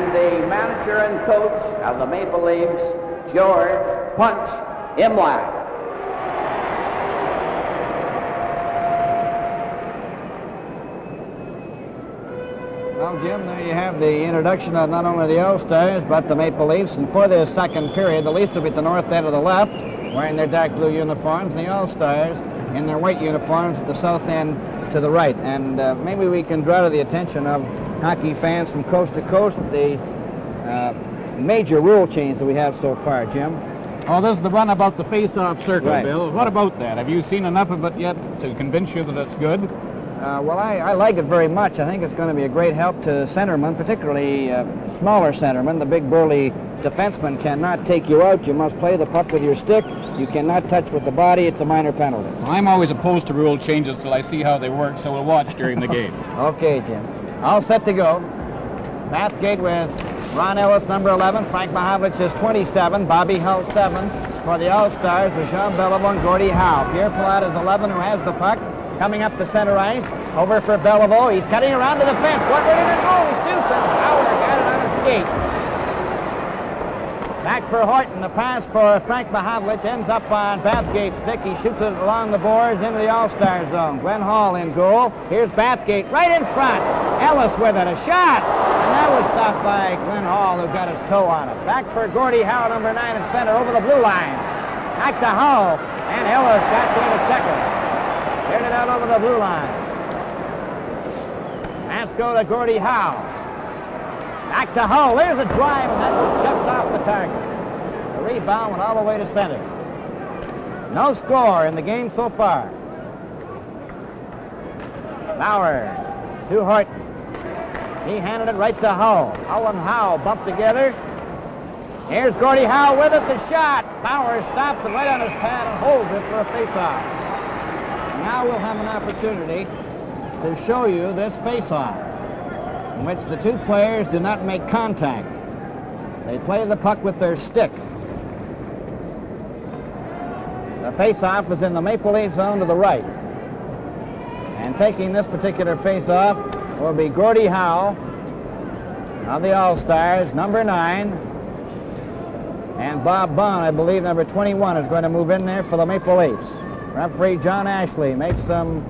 and the manager and coach of the Maple Leafs, George Punch Imlach. Well, Jim, there you have the introduction of not only the All-Stars, but the Maple Leafs. And for this second period, the Leafs will be at the north end of the left, wearing their dark blue uniforms, and the All-Stars in their white uniforms at the south end to the right. And maybe we can draw to the attention of hockey fans from coast to coast the major rule change that we have so far, Jim. Oh, this is the run about the face-off circle, Right. Bill. What about that? Have you seen enough of it yet to convince you that it's good? Well, I like it very much. I think it's going to be a great help to centermen, particularly smaller centermen. The big burly defenseman cannot take you out. You must play the puck with your stick. You cannot touch with the body. It's a minor penalty. I'm always opposed to rule changes till I see how they work, so we'll watch during the game. Okay, Jim. All set to go. Bathgate with Ron Ellis, number 11. Frank Mahavlich is 27. Bobby Hull, 7. For the All-Stars with Jean Beliveau and Gordie Howe. Pierre Pilat is 11, who has the puck. Coming up the center ice, over for Beliveau. He's cutting around the defense. What way to the goal? He shoots, and Howard got it on a skate. Back for Horton. The pass for Frank Mahavlich ends up on Bathgate's stick. He shoots it along the boards into the All-Star zone. Glenn Hall in goal. Here's Bathgate right in front. Ellis with it. A shot. And that was stopped by Glenn Hall, who got his toe on it. Back for Gordie Howe, number 9 in center, over the blue line. Back to Hull. And Ellis got there to check it. Cleared it out over the blue line. Pass go to Gordie Howe. Back to Hull. There's a drive, and that was just off the target. The rebound went all the way to center. No score in the game so far. Bauer to Horton. He handed it right to Hull. Hull and Howe bumped together. Here's Gordie Howe with it. The shot. Bauer stops it right on his pad and holds it for a face-off. Now we'll have an opportunity to show you this face-off, in which the two players do not make contact. They play the puck with their stick. The face-off is in the Maple Leaf zone to the right. And taking this particular face-off will be Gordie Howe of the All-Stars, number 9. And Bob Bond, I believe, number 21, is going to move in there for the Maple Leafs. Referee John Ashley makes them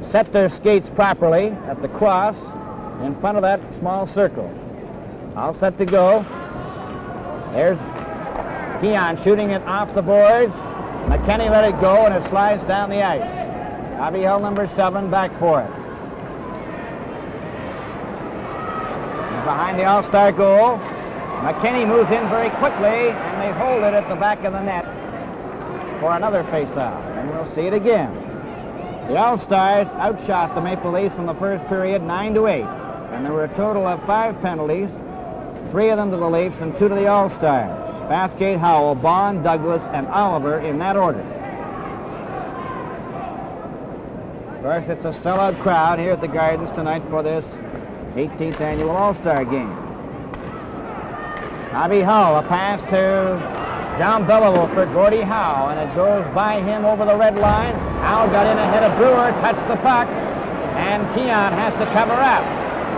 set their skates properly at the cross in front of that small circle. All set to go. There's Keon shooting it off the boards. McKinney let it go, and it slides down the ice. Bobby Hull, number 7, back for it. He's behind the All-Star goal. McKinney moves in very quickly, and they hold it at the back of the net for another face-off, and we'll see it again. The All-Stars outshot the Maple Leafs in the first period 9-8, and there were a total of 5 penalties, 3 of them to the Leafs and 2 to the All-Stars. Bathgate, Howell, Bond, Douglas, and Oliver in that order. Of course, it's a sellout crowd here at the Gardens tonight for this 18th annual All-Star Game. Bobby Hull, a pass to Jean Beliveau for Gordie Howe, and it goes by him over the red line. Howe got in ahead of Brewer, touched the puck, and Keon has to cover up.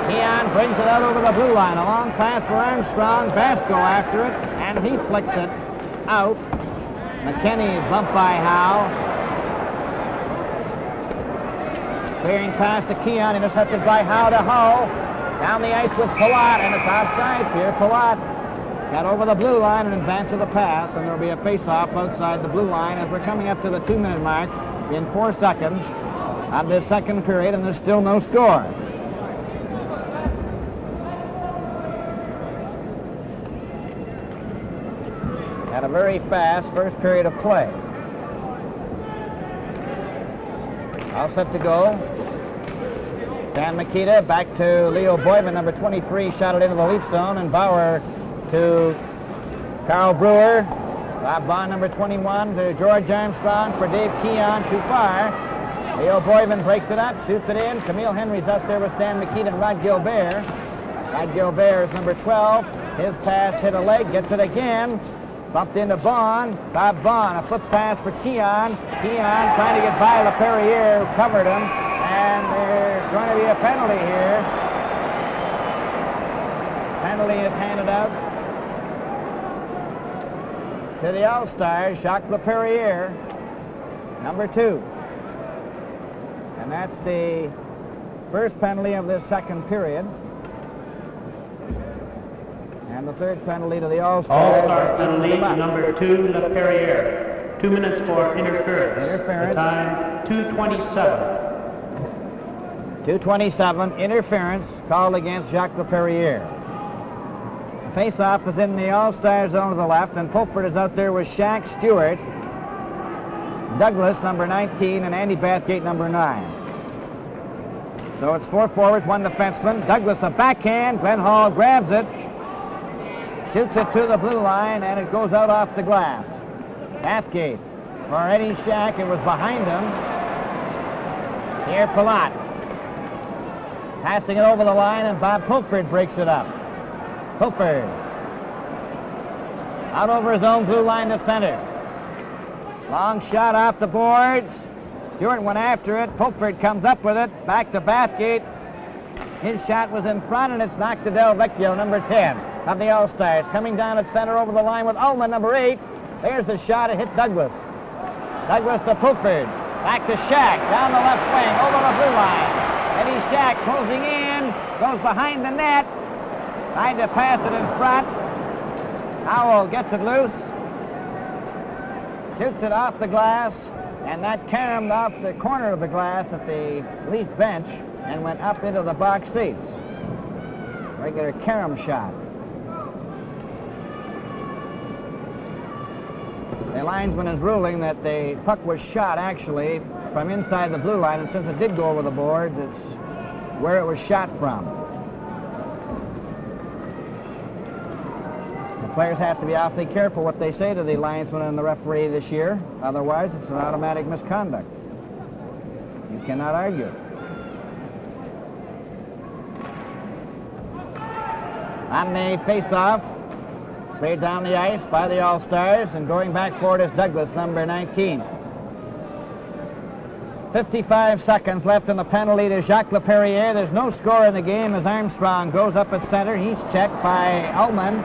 Keon brings it out over the blue line. A long pass for Armstrong. Vasco after it, and he flicks it out. McKinney is bumped by Howe. Clearing pass to Keon, intercepted by Howe to Hull. Down the ice with Pilat, and it's offside. Pierre Pilat got over the blue line in advance of the pass, and there'll be a face-off outside the blue line as we're coming up to the 2-minute mark in 4 seconds of this second period, and there's still no score. Had a very fast first period of play. All set to go. Stan Mikita back to Leo Boyman, number 23, shot it into the Leaf zone, and Bauer to Carl Brewer. Bob Bond, number 21, to George Armstrong for Dave Keon, too far. Leo Boyman breaks it up, shoots it in. Camille Henry's out there with Stan Mikita and Rod Gilbert. Rod Gilbert is number 12. His pass hit a leg, gets it again. Bumped into Bond. Bob Bond, a flip pass for Keon. Keon trying to get by LaPerriere, who covered him. And there's going to be a penalty here. penalty is handed out to the All-Stars, Jacques Laperriere, number 2. And that's the first penalty of this second period. And the third penalty to the All-Stars. All-Star penalty, number 2, Laperriere. 2 minutes for interference. Interference. The time, 2:27. 2:27, interference called against Jacques Laperriere. Face-off is in the All-Star zone to the left, and Pulford is out there with Shaq Stewart, Douglas, number 19, and Andy Bathgate, number 9. So it's 4 forwards, 1 defenseman. Douglas, a backhand. Glenn Hall grabs it, shoots it to the blue line, and it goes out off the glass. Bathgate for Eddie Shaq. It was behind him. Here, Palat passing it over the line, and Bob Pulford breaks it up. Pulford out over his own blue line to center. Long shot off the boards. Stewart went after it. Pulford comes up with it. Back to Bathgate. His shot was in front, and it's knocked to Del Vecchio, number 10 of the All-Stars. Coming down at center over the line with Ullman, number 8. There's the shot. It hit Douglas. Douglas to Pulford. Back to Shaq. Down the left wing. Over the blue line. Eddie Shaq closing in. Goes behind the net. Trying to pass it in front. Howell gets it loose. Shoots it off the glass. And that caromed off the corner of the glass at the Leaf bench and went up into the box seats. Regular carom shot. The linesman is ruling that the puck was shot actually from inside the blue line, and since it did go over the boards, it's where it was shot from. The players have to be awfully careful what they say to the linesman and the referee this year, otherwise it's an automatic misconduct. You cannot argue. On the face-off, played down the ice by the All-Stars, and going back for it is Douglas, number 19. 55 seconds left in the penalty to Jacques Laperriere. There's no score in the game as Armstrong goes up at center. He's checked by Ullman,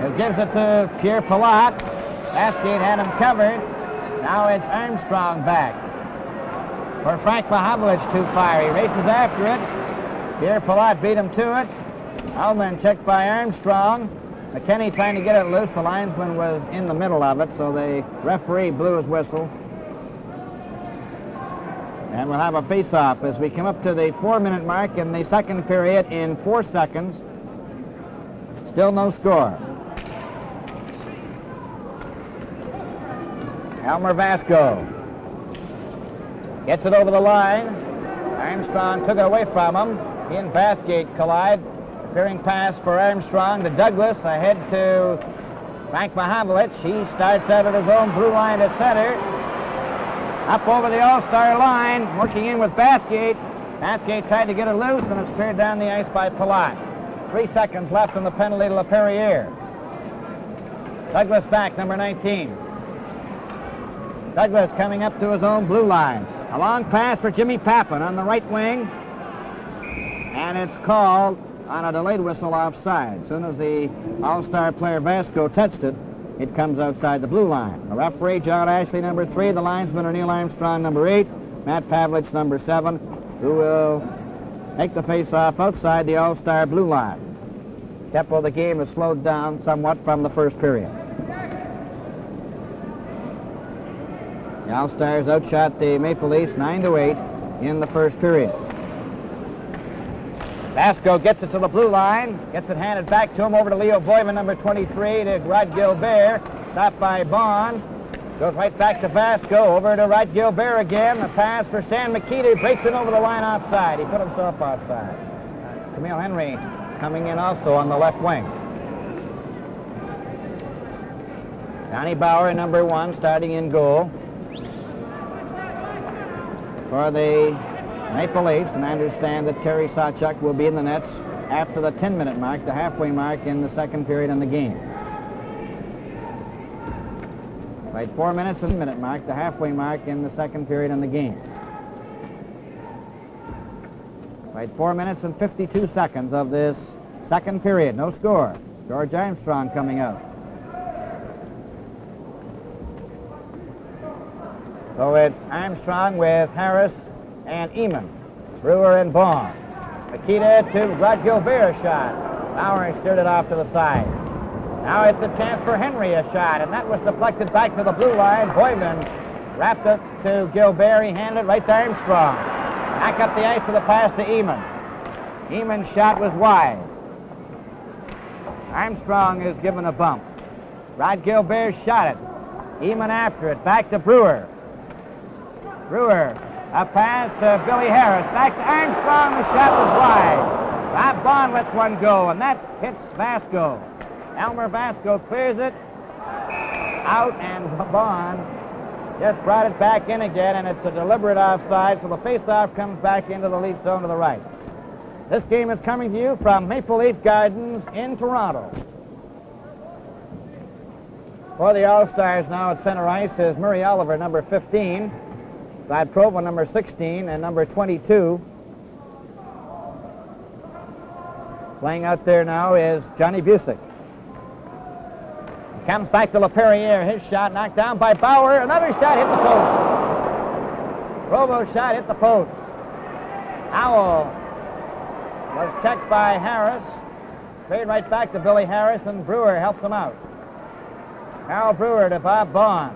who gives it to Pierre Palat. Bathgate had him covered. Now it's Armstrong back for Frank Mahovlich to fire. He races after it. Pierre Palat beat him to it. Ullman checked by Armstrong. McKenney trying to get it loose. The linesman was in the middle of it, so the referee blew his whistle. And we'll have a face-off as we come up to the 4-minute mark in the second period in 4 seconds. Still no score. Elmer Vasco gets it over the line. Armstrong took it away from him. He and Bathgate collide. Appearing pass for Armstrong to Douglas, ahead to Frank Mahovlich. He starts out at his own blue line to center. Up over the All-Star line, working in with Bathgate. Bathgate tried to get it loose, and it's turned down the ice by Palat. 3 seconds left in the penalty to Laperriere. Douglas back, number 19. Douglas coming up to his own blue line. A long pass for Jimmy Pappen on the right wing. And it's called on a delayed whistle offside. As soon as the All-Star player Vasco touched it, it comes outside the blue line. The referee, John Ashley, number 3. The linesman are Neil Armstrong, number 8. Matt Pavlich, number 7, who will make the face-off outside the All-Star blue line. Tempo of the game has slowed down somewhat from the first period. The All-Stars outshot the Maple Leafs 9-8 in the first period. Vasco gets it to the blue line, gets it handed back to him over to Leo Boyman, number 23, to Rod Gilbert, stopped by Bond. Goes right back to Vasco, over to Rod Gilbert again. The pass for Stan Mikita, breaks it over the line offside. He put himself outside. Camille Henry coming in also on the left wing. Johnny Bauer, number 1, starting in goal for the Maple Leafs, and I understand that Terry Sawchuk will be in the nets after the 10-minute mark, the halfway mark in the second period in the game. Right, 4 minutes and minute mark, the halfway mark in the second period in the game. Right, 4 minutes and 52 seconds of this Second period, no score. George Armstrong coming out. So it's Armstrong with Harris and Eamon. Brewer and Baum. Makita to Rod Gilbert, a shot. Bauer steered it off to the side. Now it's a chance for Henry, a shot, and that was deflected back to the blue line. Boyman wrapped it to Gilbert. He handed it right to Armstrong. Back up the ice for the pass to Eamon. Eamon's shot was wide. Armstrong is given a bump. Rod Gilbert shot it. Eamon after it. Back to Brewer. Brewer, a pass to Billy Harris. Back to Armstrong. The shot was wide. Bob Bond lets one go, and that hits Vasco. Elmer Vasco clears it out, and Bond just brought it back in again, and it's a deliberate offside, so the faceoff comes back into the Leaf zone to the right. This game is coming to you from Maple Leaf Gardens in Toronto. For the All-Stars now at center ice is Murray Oliver, number 15, Vlad Provo, number 16, and number 22. Playing out there now is Johnny Busick. Comes back to LaPerriere. His shot knocked down by Bauer. Another shot hit the post. Provo's shot hit the post. Howell was checked by Harris. Played right back to Billy Harris, and Brewer helped him out. Carl Brewer to Bob Bond.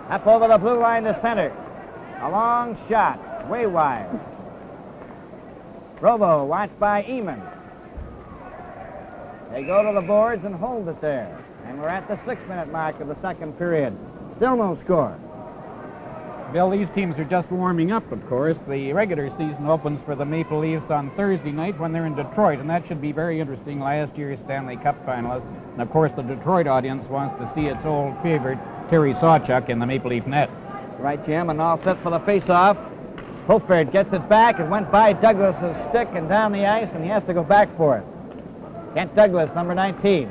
Up over the blue line to center. A long shot, way wide. Provo watched by Eamon. They go to the boards and hold it there. And we're at the 6-minute mark of the second period. Still no score. Bill, these teams are just warming up, of course. The regular season opens for the Maple Leafs on Thursday night when they're in Detroit, and that should be very interesting. Last year's Stanley Cup finalist. And, of course, the Detroit audience wants to see its old favorite, Terry Sawchuk, in the Maple Leaf net. Right, Jim, and all set for the face-off. Hoferd gets it back. It went by Douglas's stick and down the ice, and he has to go back for it. Kent Douglas, number 19.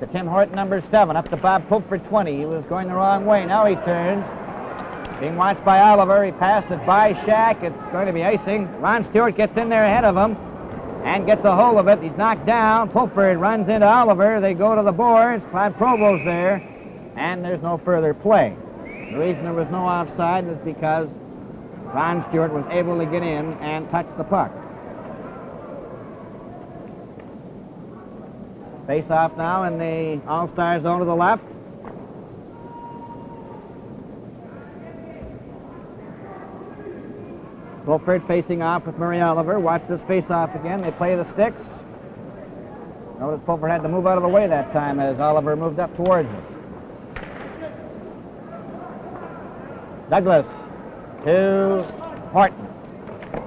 To Tim Horton, number 7. Up to Bob Pope for 20. He was going the wrong way. Now he turns. Being watched by Oliver. He passed it by Shack. It's going to be icing. Ron Stewart gets in there ahead of him and gets a hold of it. He's knocked down. Popeford runs into Oliver. They go to the boards. Clyde Provo's there. And there's no further play. The reason there was no offside is because Ron Stewart was able to get in and touch the puck. Face off now in the All-Star zone to the left. Fulford facing off with Murray Oliver. Watch this face off again. They play the sticks. Notice Fulford had to move out of the way that time as Oliver moved up towards him. Douglas to Horton.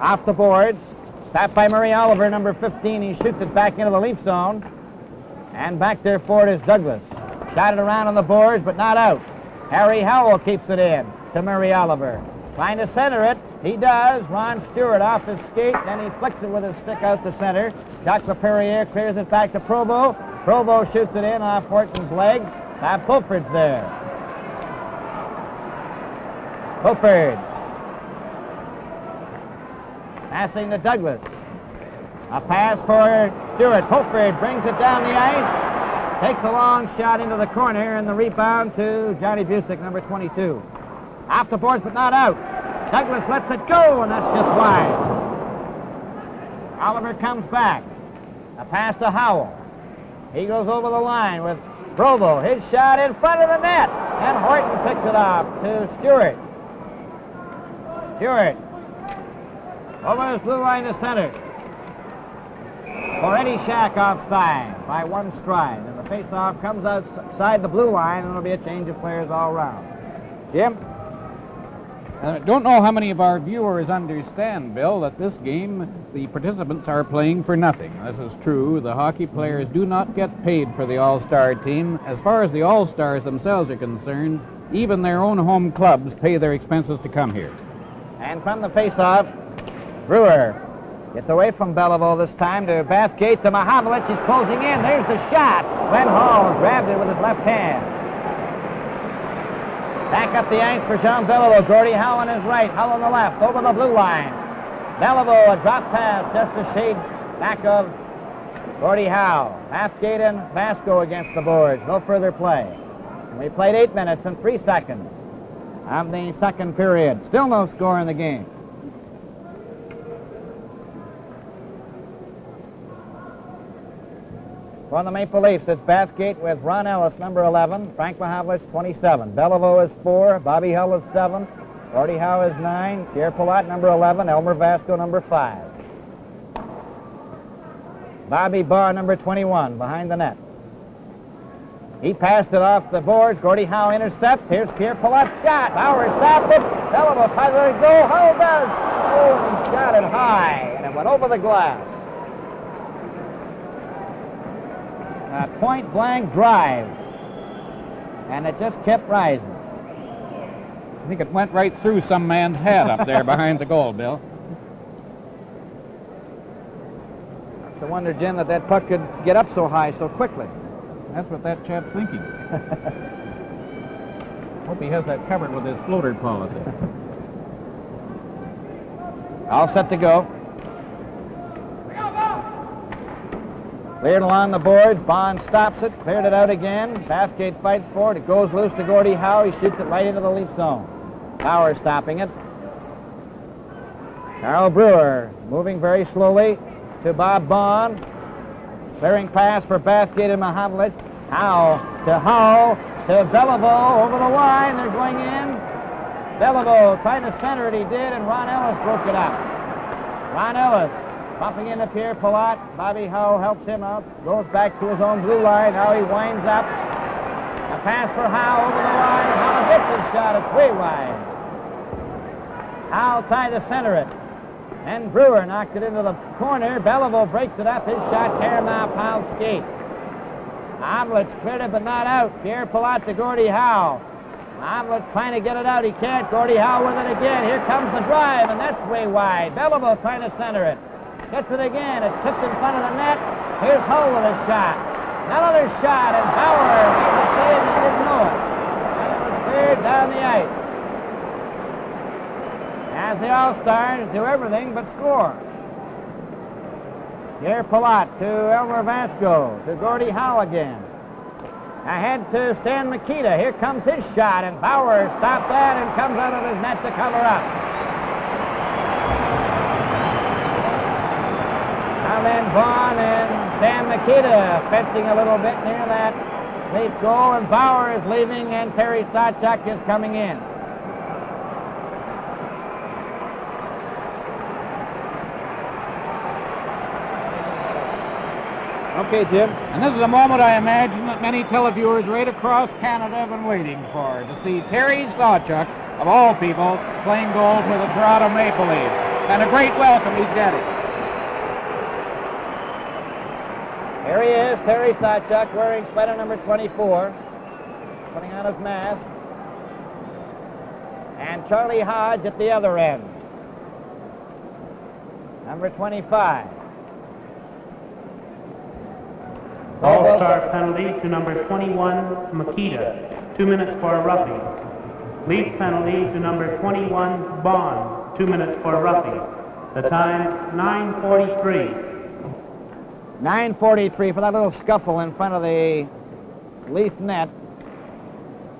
Off the boards. Stopped by Murray Oliver, number 15. He shoots it back into the Leaf zone. And back there for it is Douglas. Shot it around on the boards, but not out. Harry Howell keeps it in to Murray Oliver. Trying to center it. He does. Ron Stewart off his skate. Then he flicks it with his stick out to center. Jacques LaPerriere clears it back to Provo. Provo shoots it in off Horton's leg. Bob Fulford's there. Fulford. Passing to Douglas. A pass for Stewart. Fulford brings it down the ice. Takes a long shot into the corner, and the rebound to Johnny Busick, number 22. Off the boards, but not out. Douglas lets it go, and that's just wide. Oliver comes back. A pass to Howell. He goes over the line with Provo. His shot in front of the net, and Horton picks it off to Stewart. Stewart. Over his blue line to center. For Eddie Shack offside by one stride. And the faceoff comes outside the blue line, and it'll be a change of players all around. Jim? I don't know how many of our viewers understand, Bill, that this game, the participants are playing for nothing. This is true. The hockey players do not get paid for the All-Star team. As far as the All-Stars themselves are concerned, even their own home clubs pay their expenses to come here. And from the faceoff, Brewer gets away from Beliveau this time to Bathgate to Mahavlich. He's closing in. There's the shot. Glenn Hall grabbed it with his left hand. Back up the ice for Jean Beliveau. Gordie Howe on his right. Hull on the left. Over the blue line. Beliveau, a drop pass just a shade back of Gordie Howe, Bathgate and Vasco against the boards. No further play. We played 8 minutes and 3 seconds of the second period. Still no score in the game. For the Maple Leafs, it's Bathgate with Ron Ellis, number 11, Frank Mahavlich, 27. Beliveau is 4, Bobby Hull is 7, Gordie Howe is 9, Pierre Palat, number 11, Elmer Vasco, number 5. Bobby Barr, number 21, behind the net. He passed it off the boards. Gordie Howe intercepts. Here's Pierre Palat's shot. Bauer stopped it. Beliveau tries to let it go. Hull does. Oh, and he shot it high, and it went over the glass. A point-blank drive, and it just kept rising. I think it went right through some man's head up there behind the goal, Bill. It's a wonder, Jim, that puck could get up so high so quickly. That's what that chap's thinking. Hope he has that covered with his floater policy. All set to go. Cleared along the board. Bond stops it. Cleared it out again. Bathgate fights for it. It goes loose to Gordie Howe. He shoots it right into the Leaf zone. Bauer stopping it. Carl Brewer moving very slowly to Bob Bond. Clearing pass for Bathgate and Mahavlich. Howe to Hull to Beliveau over the line. They're going in. Beliveau trying to center it. He did, and Ron Ellis broke it up. Ron Ellis bumping into Pierre Palat. Bobby Howe helps him out. Goes back to his own blue line. Now he winds up. A pass for Howe over the line. Howe gets his shot. It's way wide. Howe tried to center it. And Brewer knocked it into the corner. Beliveau breaks it up. His shot, Caramel pound skate. Mahavlich cleared it, but not out. Pierre Palat to Gordie Howe. Mahavlich trying to get it out. He can't. Gordie Howe with it again. Here comes the drive, and that's way wide. Beliveau trying to center it. Gets it again. It's tipped in front of the net. Here's Hull with a shot. Another shot, and Bauer made the save and didn't know it. And it was cleared down the ice. As the All-Stars do everything but score. Pierre Palat to Elmer Vasco, to Gordie Howe again. Ahead to Stan Mikita. Here comes his shot, and Bauer stopped that and comes out of his net to cover up. Now then, Vaughn and Stan Mikita fencing a little bit near that Leaf goal, and Bauer is leaving, and Terry Sawchuk is coming in. Okay, Jim. And this is a moment I imagine that many televiewers right across Canada have been waiting for, to see Terry Sawchuk, of all people, playing goal for the Toronto Maple Leafs. And a great welcome he's getting. Here he is, Terry Sawchuk, wearing sweater number 24, putting on his mask. And Charlie Hodge at the other end, number 25. All-Star penalty to number 21, Makita, 2 minutes for roughing. Leaf penalty to number 21, Bond, 2 minutes for roughing. The time, 9:43. 9:43 for that little scuffle in front of the Leaf net.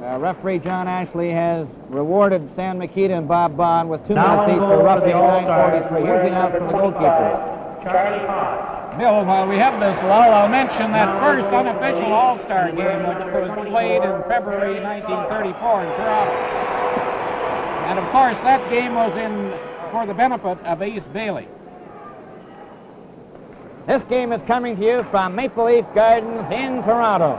Referee John Ashley has rewarded Stan Mikita and Bob Bond with 2 minutes each for roughing. 9:43. Here's the announce for the goalkeepers. Charlie Hodge. Bill, while we have this lull, I'll mention that first unofficial All-Star game, which was played in February 1934 in Toronto. And of course, that game was for the benefit of Ace Bailey. This game is coming to you from Maple Leaf Gardens in Toronto.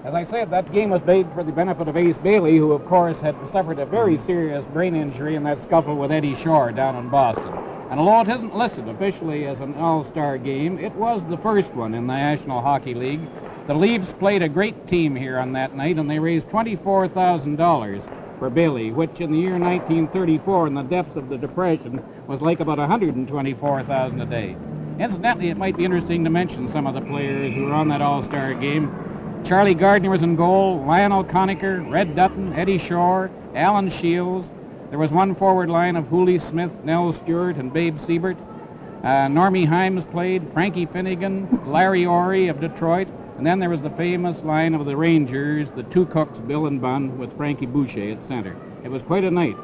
As I said, that game was made for the benefit of Ace Bailey, who of course had suffered a very serious brain injury in that scuffle with Eddie Shore down in Boston. And although it isn't listed officially as an All-Star game, it was the first one in the National Hockey League. The Leafs played a great team here on that night, and they raised $24,000 for Bailey, which in the year 1934, in the depths of the Depression, was like about $124,000 a day. Incidentally, it might be interesting to mention some of the players who were on that All-Star game. Charlie Gardner was in goal, Lionel Conacher, Red Dutton, Eddie Shore, Alan Shields. There was one forward line of Hooley Smith, Nell Stewart, and Babe Siebert. Normie Himes played, Frankie Finnegan, Larry Ory of Detroit, and then there was the famous line of the Rangers, the two cooks, Bill and Bun, with Frankie Boucher at center. It was quite a night.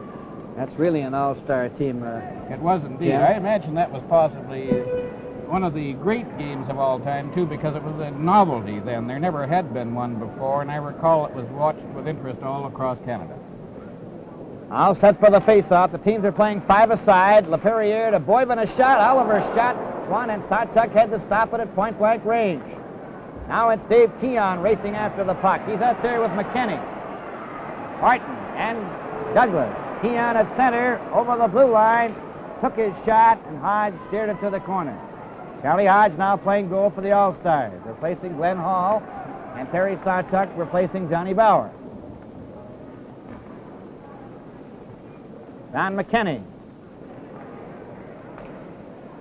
That's really an all-star team. It was indeed. Yeah. I imagine that was possibly one of the great games of all time, too, because it was a novelty then. There never had been one before, and I recall it was watched with interest all across Canada. All set for the face-off. The teams are playing five-a-side. LaPerriere to Boyven, a shot. Oliver shot one, and Sawchuk had to stop it at point-blank range. Now it's Dave Keon racing after the puck. He's out there with McKinney, Martin, and Douglas. Keon at center, over the blue line, took his shot, and Hodge steered it to the corner. Charlie Hodge now playing goal for the All-Stars, replacing Glenn Hall, and Terry Sawchuk replacing Johnny Bauer. Don McKinney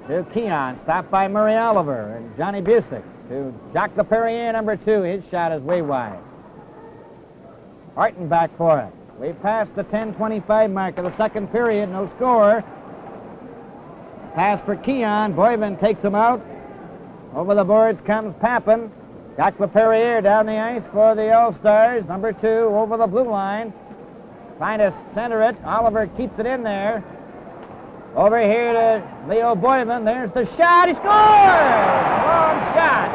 to Keon, stopped by Murray Oliver and Johnny Busick. To Jacques LaPerriere, number 2. His shot is way wide. Martin back for it. We've passed the 10:25 mark of the second period. No score. Pass for Keon. Boyven takes him out. Over the boards comes Pappen. Jacques LaPerriere down the ice for the All-Stars. Number 2 over the blue line. Trying to center it. Oliver keeps it in there. Over here to Leo Boyven. There's the shot. He scores! A long shot.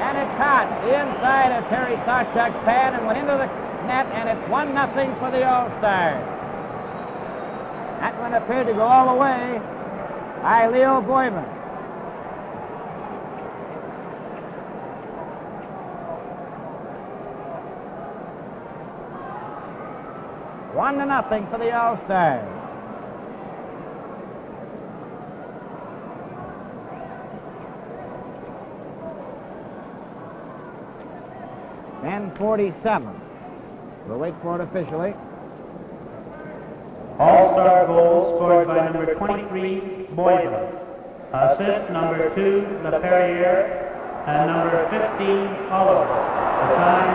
And it caught the inside of Terry Sawchuk's pad and went into the net, and it's 1-0 for the All-Stars. That one appeared to go all the way by Leo Boyven. One to nothing for the All-Stars. .47. We'll wait for it officially. All-Star goal scored by number 23, Boyven. Assist number 2, LaPerriere, and number 15, Oliver. The time,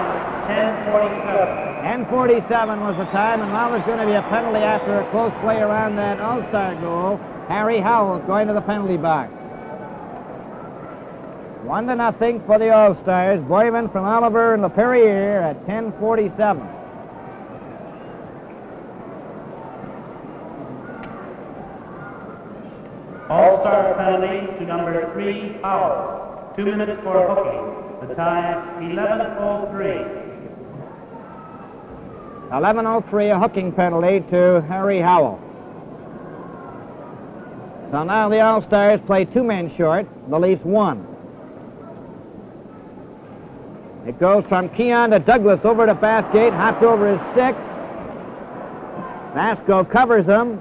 10:47. 10:47 was the time, and now there's going to be a penalty after a close play around that All-Star goal. Harry Howell's going to the penalty box. 1-0 for the All-Stars. Boyven from Oliver and LaPerriere at 10:47. All-Star penalty to number 3, Howell. 2 minutes for hooking. The time, 11:03. 11:03, a hooking penalty to Harry Howell. So now the All-Stars play 2 men short, the Leafs 1. It goes from Keon to Douglas over to Bathgate, hopped over his stick. Vasco covers him.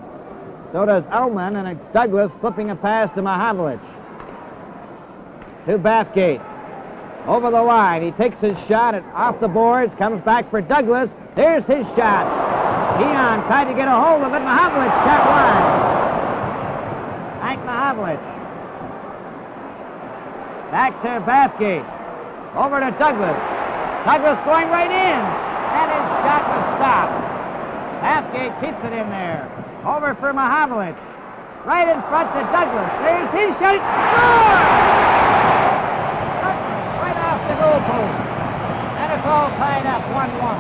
So does Ullman, and it's Douglas flipping a pass to Mahavlich. To Bathgate. Over the line. He takes his shot at off the boards, comes back for Douglas. There's his shot. Keon tried to get a hold of it. Mahavlich shot wide. Hank Mahavlich. Back to Bathgate. Over to Douglas. Douglas going right in. And his shot was stopped. Bathgate keeps it in there. Over for Mahavlich. Right in front to Douglas. There's his shot. Score! Right off the goalpost. And it's all tied up 1-1.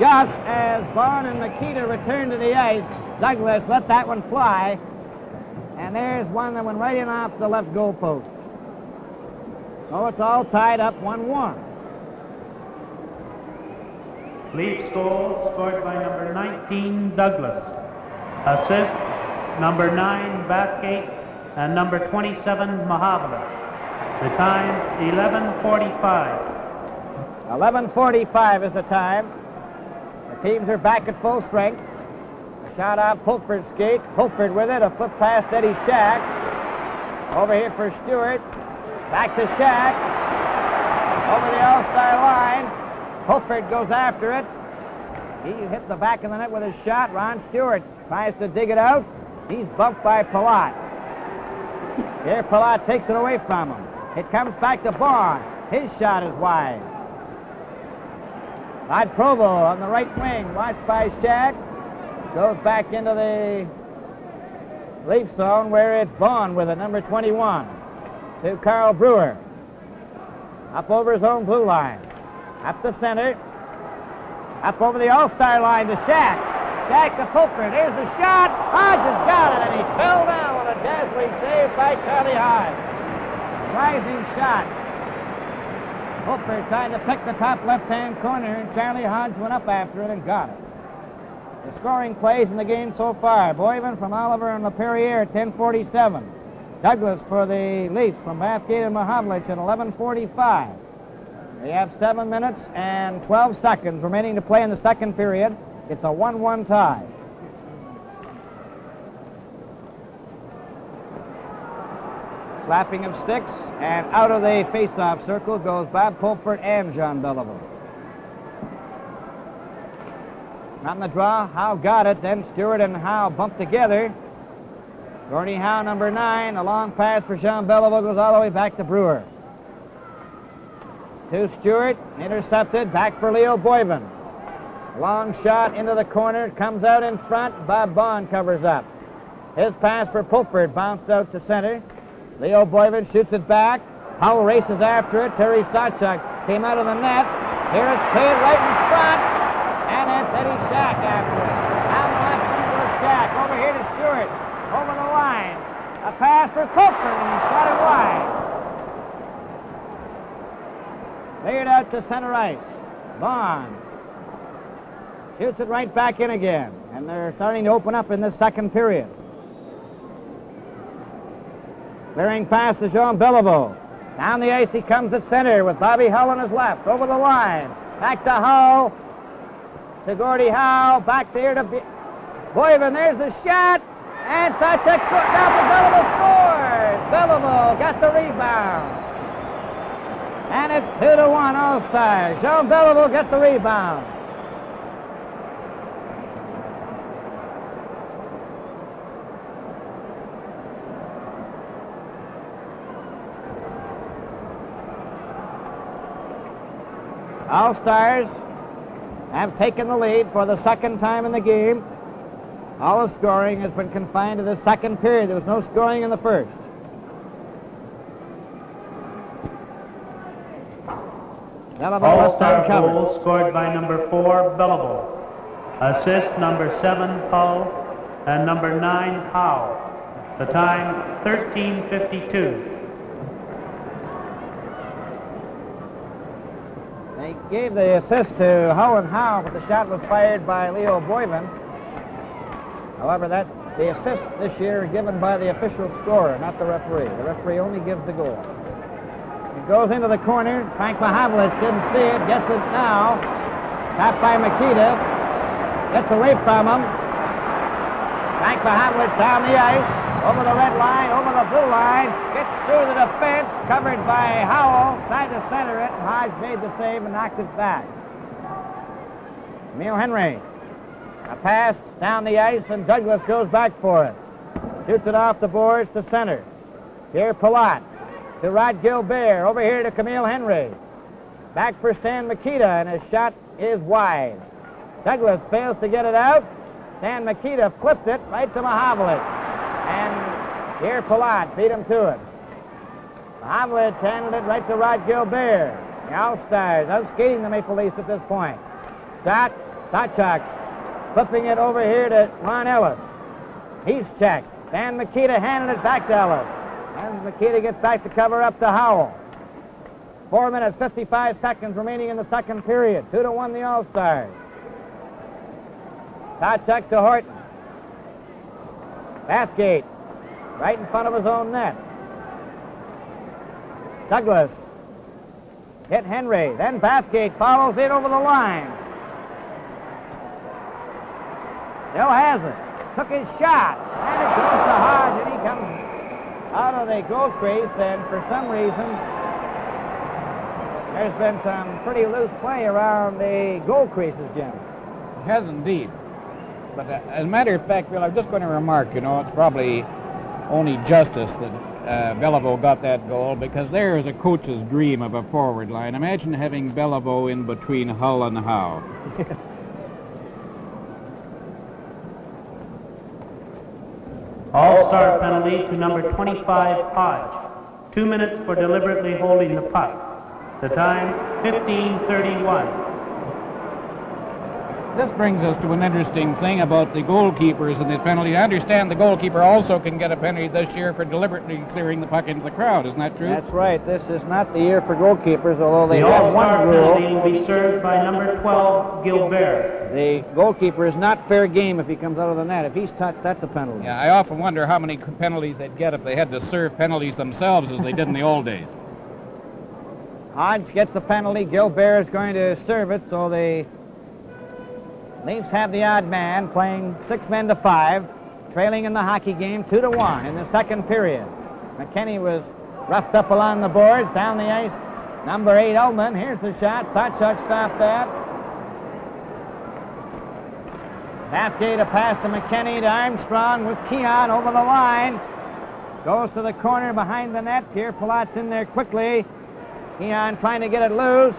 Just as Vaughn and Nikita returned to the ice, Douglas let that one fly. And there's one that went right in off the left goalpost. So it's all tied up 1-1. Leafs goal scored by number 19, Douglas. Assist, number 9, Bathgate, and number 27, Mahavlich. The time, 11:45. 11:45 is the time. The teams are back at full strength. A shot off Pulford's skate. Pulford with it. A flip past Eddie Shack. Over here for Stewart. Back to Shack. Over the All-Star line. Pulford goes after it. He hit the back of the net with his shot. Ron Stewart tries to dig it out. He's bumped by Palat. Here Palat takes it away from him. It comes back to Bond. His shot is wide. Rod Provo on the right wing, watched by Shack. Goes back into the Leaf zone where it's Bond with it, number 21. To Carl Brewer. Up over his own blue line. Up the center. Up over the All-Star line to Shack. Shack to Pulper. There's the shot. Hodges got it, and he fell down with a dazzling save by Charlie Hodge. Rising shot. Pulper tried to pick the top left-hand corner, and Charlie Hodge went up after it and got it. The scoring plays in the game so far. Boyven from Oliver and LaPerriere, 10:47. Douglas for the Leafs from Bathgate and Mahovlich at 11:45. We have 7 minutes and 12 seconds remaining to play in the second period. It's a 1-1 tie. Slapping of sticks, and out of the face-off circle goes Bob Pulford and Jean Beliveau. Not in the draw. Howe got it. Then Stewart and Howe bumped together. Gordie Howe, number 9. A long pass for Jean Beliveau goes all the way back to Brewer. To Stewart. Intercepted. Back for Leo Boyven. Long shot into the corner. Comes out in front. Bob Bond covers up. His pass for Pulford bounced out to center. Leo Boyven shoots it back. Howe races after it. Terry Stachuk came out of the net. Here it's paid right in front. And it's Eddie Shack after it. Down the left wing for Shack. Over here to Stewart. Over the line. A pass for Pulford, and he shot it wide. Laid out to center ice. Bond shoots it right back in again. And they're starting to open up in this second period. Clearing pass to Jean Beliveau. Down the ice he comes at center with Bobby Hull on his left. Over the line. Back to Hull. To Gordie Howe. Back here to Boyven. There's the shot. And Stachuk now for Beliveau scores. Beliveau got the rebound. And it's 2-1 All-Stars. Jean Beliveau got the rebound. All-Stars have taken the lead for the second time in the game. All the scoring has been confined to the second period. There was no scoring in the first. All-Star goal scored by number 4, Beliveau. Assist number 7, Hull, and number 9, Howe. The time, 13:52. They gave the assist to Owen Howe, but the shot was fired by Leo Boyven. However, the assist this year given by the official scorer, not the referee. The referee only gives the goal. It goes into the corner. Frank Mahovlich didn't see it. Gets it now. Tapped by Makita. Gets away from him. Frank Mahovlich down the ice. Over the red line, over the blue line. Gets through the defense. Covered by Howell. Tried to center it. And Hodge made the save and knocked it back. Emil Henry. A pass down the ice, and Douglas goes back for it. Shoots it off the boards to center. Here Palat to Rod Gilbert. Over here to Camille Henry. Back for Stan Makita, and his shot is wide. Douglas fails to get it out. Stan Makita flipped it right to Mahovlich. And here Palat beat him to it. Mahovlich handled it right to Rod Gilbert. The All-Stars outskating the Maple Leafs at this point. Shot, Stachuk. Flipping it over here to Ron Ellis. He's checked. Dan Makita handed it back to Ellis. And Makita gets back to cover up to Howell. 4 minutes, 55 seconds remaining in the second period. 2-1 the All-Stars. Stachuk to Horton. Bathgate. Right in front of his own net. Douglas. Hit Henry. Then Bathgate follows in over the line. Still has it. Took his shot. And it goes to Hodge, and he comes out of the goal crease, and for some reason, there's been some pretty loose play around the goal creases, Jim. It has indeed. But as a matter of fact, Bill, I'm just going to remark, it's probably only justice that Beliveau got that goal, because there is a coach's dream of a forward line. Imagine having Beliveau in between Hull and Howe. All-Star penalty to number 25, Hodge. 2 minutes for deliberately holding the puck. The time, 15:31. This brings us to an interesting thing about the goalkeepers and the penalty. I understand the goalkeeper also can get a penalty this year for deliberately clearing the puck into the crowd. Isn't that true? That's right. This is not the year for goalkeepers, although they The have All-Star one rule. penalty will be served by number 12, Gilbert. The goalkeeper is not fair game if he comes out of the net. If he's touched, that's a penalty. Yeah, I often wonder how many penalties they'd get if they had to serve penalties themselves as they did in the old days. Hodge gets the penalty. Gilbert is going to serve it, so the Leafs have the odd man playing 6 men to 5, trailing in the hockey game 2-1 in the second period. McKinney was roughed up along the boards, down the ice. Number 8, Ullman. Here's the shot. Sawchuk stopped that. Bathgate a pass to McKinney to Armstrong with Keon over the line. Goes to the corner behind the net. Pierre Pilat's in there quickly. Keon trying to get it loose.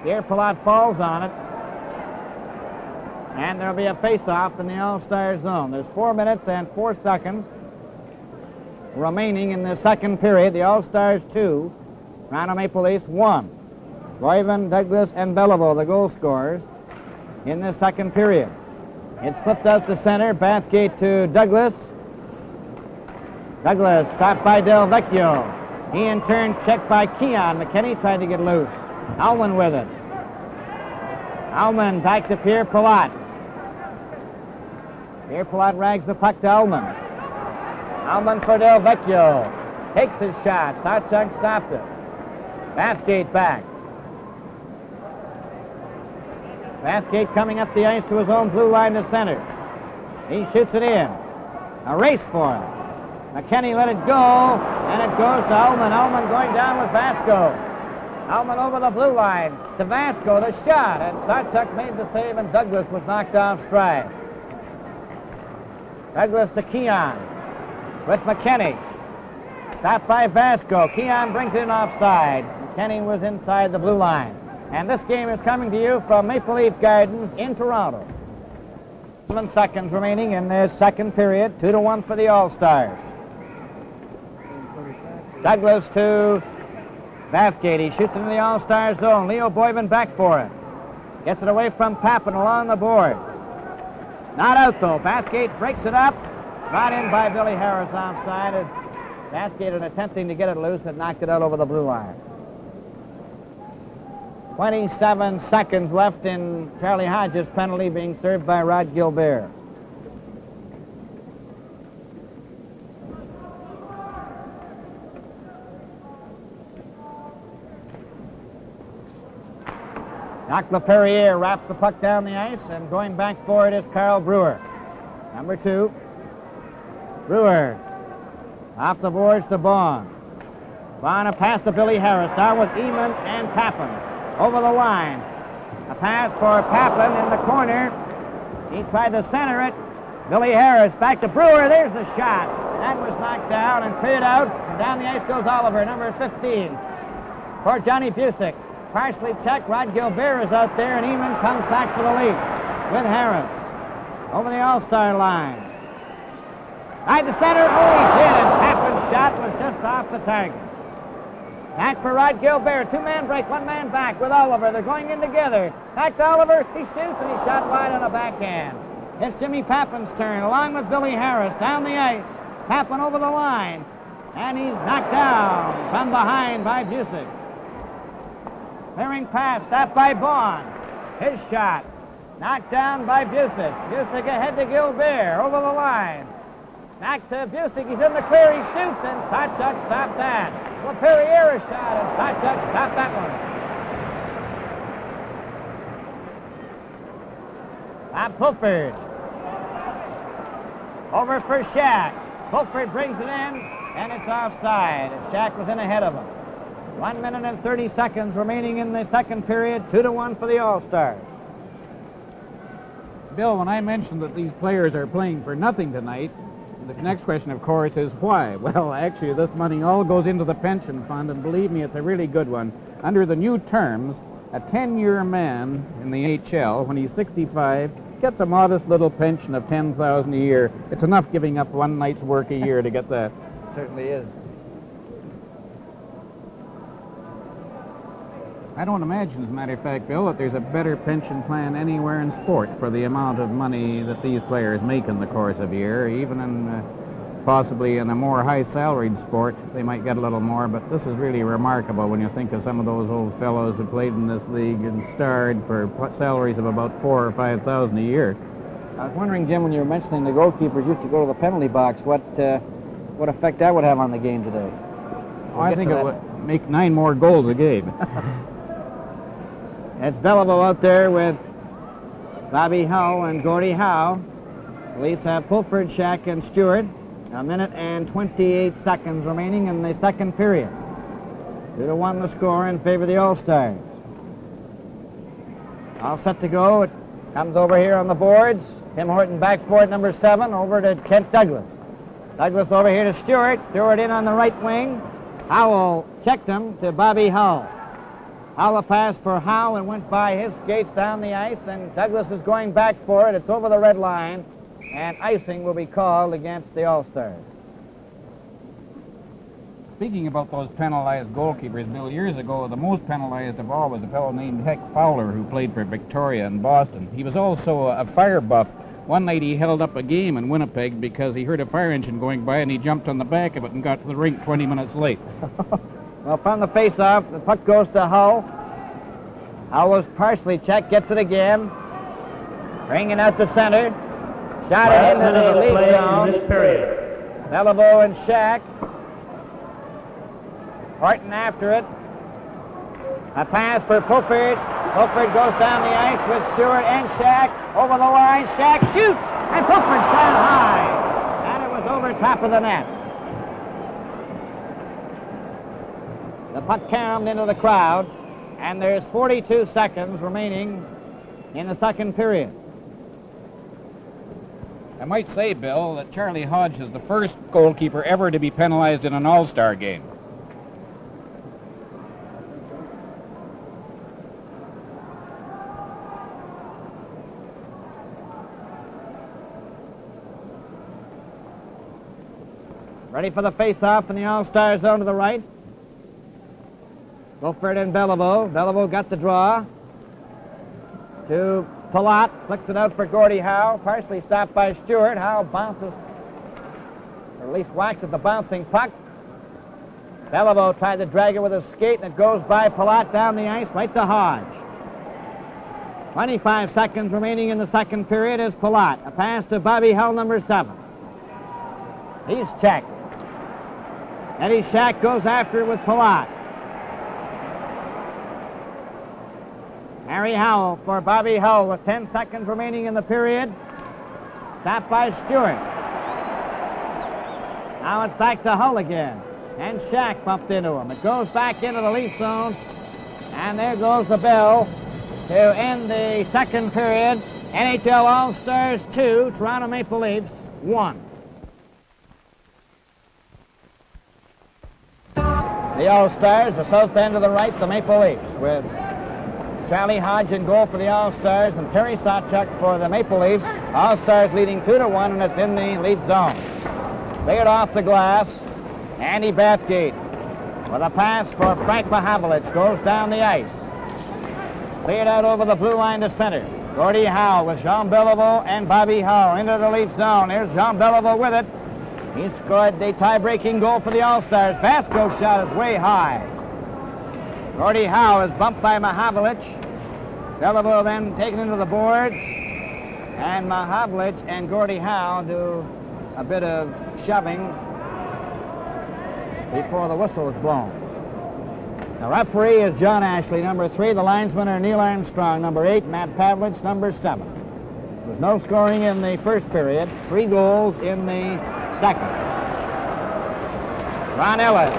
Pierre Pilat falls on it. And there'll be a face-off in the All-Star zone. There's 4 minutes and 4 seconds remaining in the second period. The All-Stars 2, Toronto Maple Leafs 1. Royven, Douglas, and Beliveau, the goal scorers in the second period. It's flipped out to center. Bathgate to Douglas. Douglas stopped by Del Vecchio. He in turn checked by Keon. McKinney tried to get loose. Ullman with it. Ullman back to Pierre Pilat. Pierre Pilat rags the puck to Ullman. Ullman for Del Vecchio. Takes his shot. Sawchuk stopped it. Bathgate back. Bathgate coming up the ice to his own blue line to center. He shoots it in. A race for it. McKinney let it go, and it goes to Ullman. Ullman going down with Vasco. Ullman over the blue line to Vasco, the shot, and Sawchuk made the save, and Douglas was knocked off stride. Douglas to Keon with McKinney. Stopped by Vasco. Keon brings it in offside. McKinney was inside the blue line. And this game is coming to you from Maple Leaf Gardens in Toronto. 7 seconds remaining in the second period. 2-1 for the All-Stars. Douglas to Bathgate. He shoots into the All-Star zone. Leo Boyven back for it. Gets it away from Pappen along the boards. Not out, though. Bathgate breaks it up. Brought in by Billy Harris offside. As Bathgate, in attempting to get it loose, had knocked it out over the blue line. 27 seconds left in Charlie Hodges' penalty being served by Rod Gilbert. Jacques Laperriere wraps the puck down the ice, and going back for it is Carl Brewer. Number 2. Brewer. Off the boards to Bond. Bond a pass to Billy Harris. Down with Eamon and Pappen. Over the line. A pass for Pappen in the corner. He tried to center it. Billy Harris back to Brewer. There's the shot. That was knocked down and cleared out. And down the ice goes Oliver, number 15. For Johnny Busick. Partially checked. Rod Gilbert is out there, and Eamon comes back for the lead with Harris. Over the All-Star line. Right to center. Oh, he did, and Pappen's shot was just off the target. Back for Rod Gilbert. 2-man break, 1-man back with Oliver. They're going in together. Back to Oliver. He shoots, and he shot wide on a backhand. It's Jimmy Pappen's turn, along with Billy Harris down the ice. Pappen over the line, and he's knocked down from behind by Busick. Clearing pass, stopped by Bond. His shot, knocked down by Busick. Busick ahead to Gilbert, over the line. Back to Busick, he's in the clear, he shoots, and Sawchuk stopped that. Laperriere shot, and Sawchuk stopped that one. Bob Pulford. Over for Shack. Pulford brings it in, and it's offside. And Shack was in ahead of him. 1 minute and 30 seconds remaining in the second period. 2-1 for the All-Stars. Bill, when I mentioned that these players are playing for nothing tonight, The next question, of course, is why? Well, actually, this money all goes into the pension fund, and believe me, it's a really good one. Under the new terms, a 10-year man in the HL, when he's 65, gets a modest little pension of $10,000 a year. It's enough giving up one night's work a year to get that. It certainly is. I don't imagine, as a matter of fact, Bill, that there's a better pension plan anywhere in sport for the amount of money that these players make in the course of a year. Even in possibly in a more high-salaried sport, they might get a little more, but this is really remarkable when you think of some of those old fellows who played in this league and starred for salaries of about $4,000 or $5,000 a year. I was wondering, Jim, when you were mentioning the goalkeepers used to go to the penalty box, what effect that would have on the game today? I think it would make 9 more goals a game. It's Beliveau out there with Bobby Howe and Gordie Howe. Leafs have Pulford, Shack, and Stewart. A minute and 28 seconds remaining in the second period. 2-1 the score in favor of the All-Stars. All set to go. It comes over here on the boards. Tim Horton back for it, number 7, over to Kent Douglas. Douglas over here to Stewart. Stewart in on the right wing. Howell checked him to Bobby Howe. Howell pass for Howe and went by his skates down the ice, and Douglas is going back for it. It's over the red line, and icing will be called against the All-Stars. Speaking about those penalized goalkeepers, Bill, years ago, the most penalized of all was a fellow named Heck Fowler who played for Victoria and Boston. He was also a fire buff. One night he held up a game in Winnipeg because he heard a fire engine going by and he jumped on the back of it and got to the rink 20 minutes late. Well, from the face-off, the puck goes to Hull. Hull was partially checked, gets it again. Bringing out the center. Shot it into the lead zone. In this period. Beliveau and Shack. Horton after it. A pass for Pulford. Pulford goes down the ice with Stewart and Shack. Over the line, Shack shoots! And Pulford shot high. And it was over top of the net. The puck caromed into the crowd, and there's 42 seconds remaining in the second period. I might say, Bill, that Charlie Hodge is the first goalkeeper ever to be penalized in an All-Star game. Ready for the face-off in the All-Star zone to the right. Pulford and Beliveau. Beliveau got the draw. To Palat. Flicks it out for Gordie Howe. Partially stopped by Stewart. Howe bounces, or at least whacks at the bouncing puck. Beliveau tried to drag it with his skate, and it goes by Palat down the ice right to Hodge. 25 seconds remaining in the second period is Palat. A pass to Bobby Hull, number 7. He's checked. Eddie Shack goes after it with Palat. Harry Howell for Bobby Hull with 10 seconds remaining in the period. Stopped by Stewart. Now it's back to Hull again. And Shack bumped into him. It goes back into the Leaf zone. And there goes the bell to end the second period. NHL All-Stars 2, Toronto Maple Leafs 1. The All-Stars, the south end of the right, the Maple Leafs, with Charlie Hodge in goal for the All-Stars and Terry Sawchuk for the Maple Leafs. All-Stars leading 2-1, and it's in the Leaf zone. Cleared off the glass. Andy Bathgate with a pass for Frank Mahavlich. Goes down the ice. Cleared out over the blue line to center. Gordie Howe with Jean Beliveau and Bobby Howe into the Leaf zone. Here's Jean Beliveau with it. He scored the tie-breaking goal for the All-Stars. Vasco's shot is way high. Gordie Howe is bumped by Mahavlich. Beliveau then taken into the boards. And Mahavlich and Gordie Howe do a bit of shoving before the whistle is blown. The referee is John Ashley, number 3. The linesmen are Neil Armstrong, number 8. Matt Pavlich, number 7. There was no scoring in the first period. 3 goals in the second. Ron Ellis.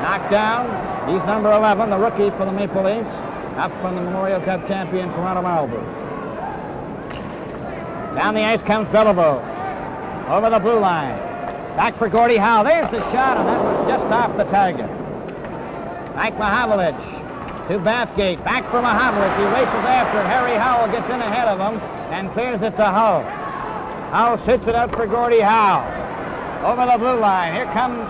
Knocked down. He's number 11, the rookie for the Maple Leafs, up from the Memorial Cup champion Toronto Marlboros. Down the ice comes Beliveau. over the blue line. Back for Gordie Howe. There's the shot, and that was just off the target. Back Mahavlich to Bathgate. Back for Mahavlich. He races after it. Harry Howell gets in ahead of him and clears it to Howe. Howe shoots it out for Gordie Howe. Over the blue line. Here comes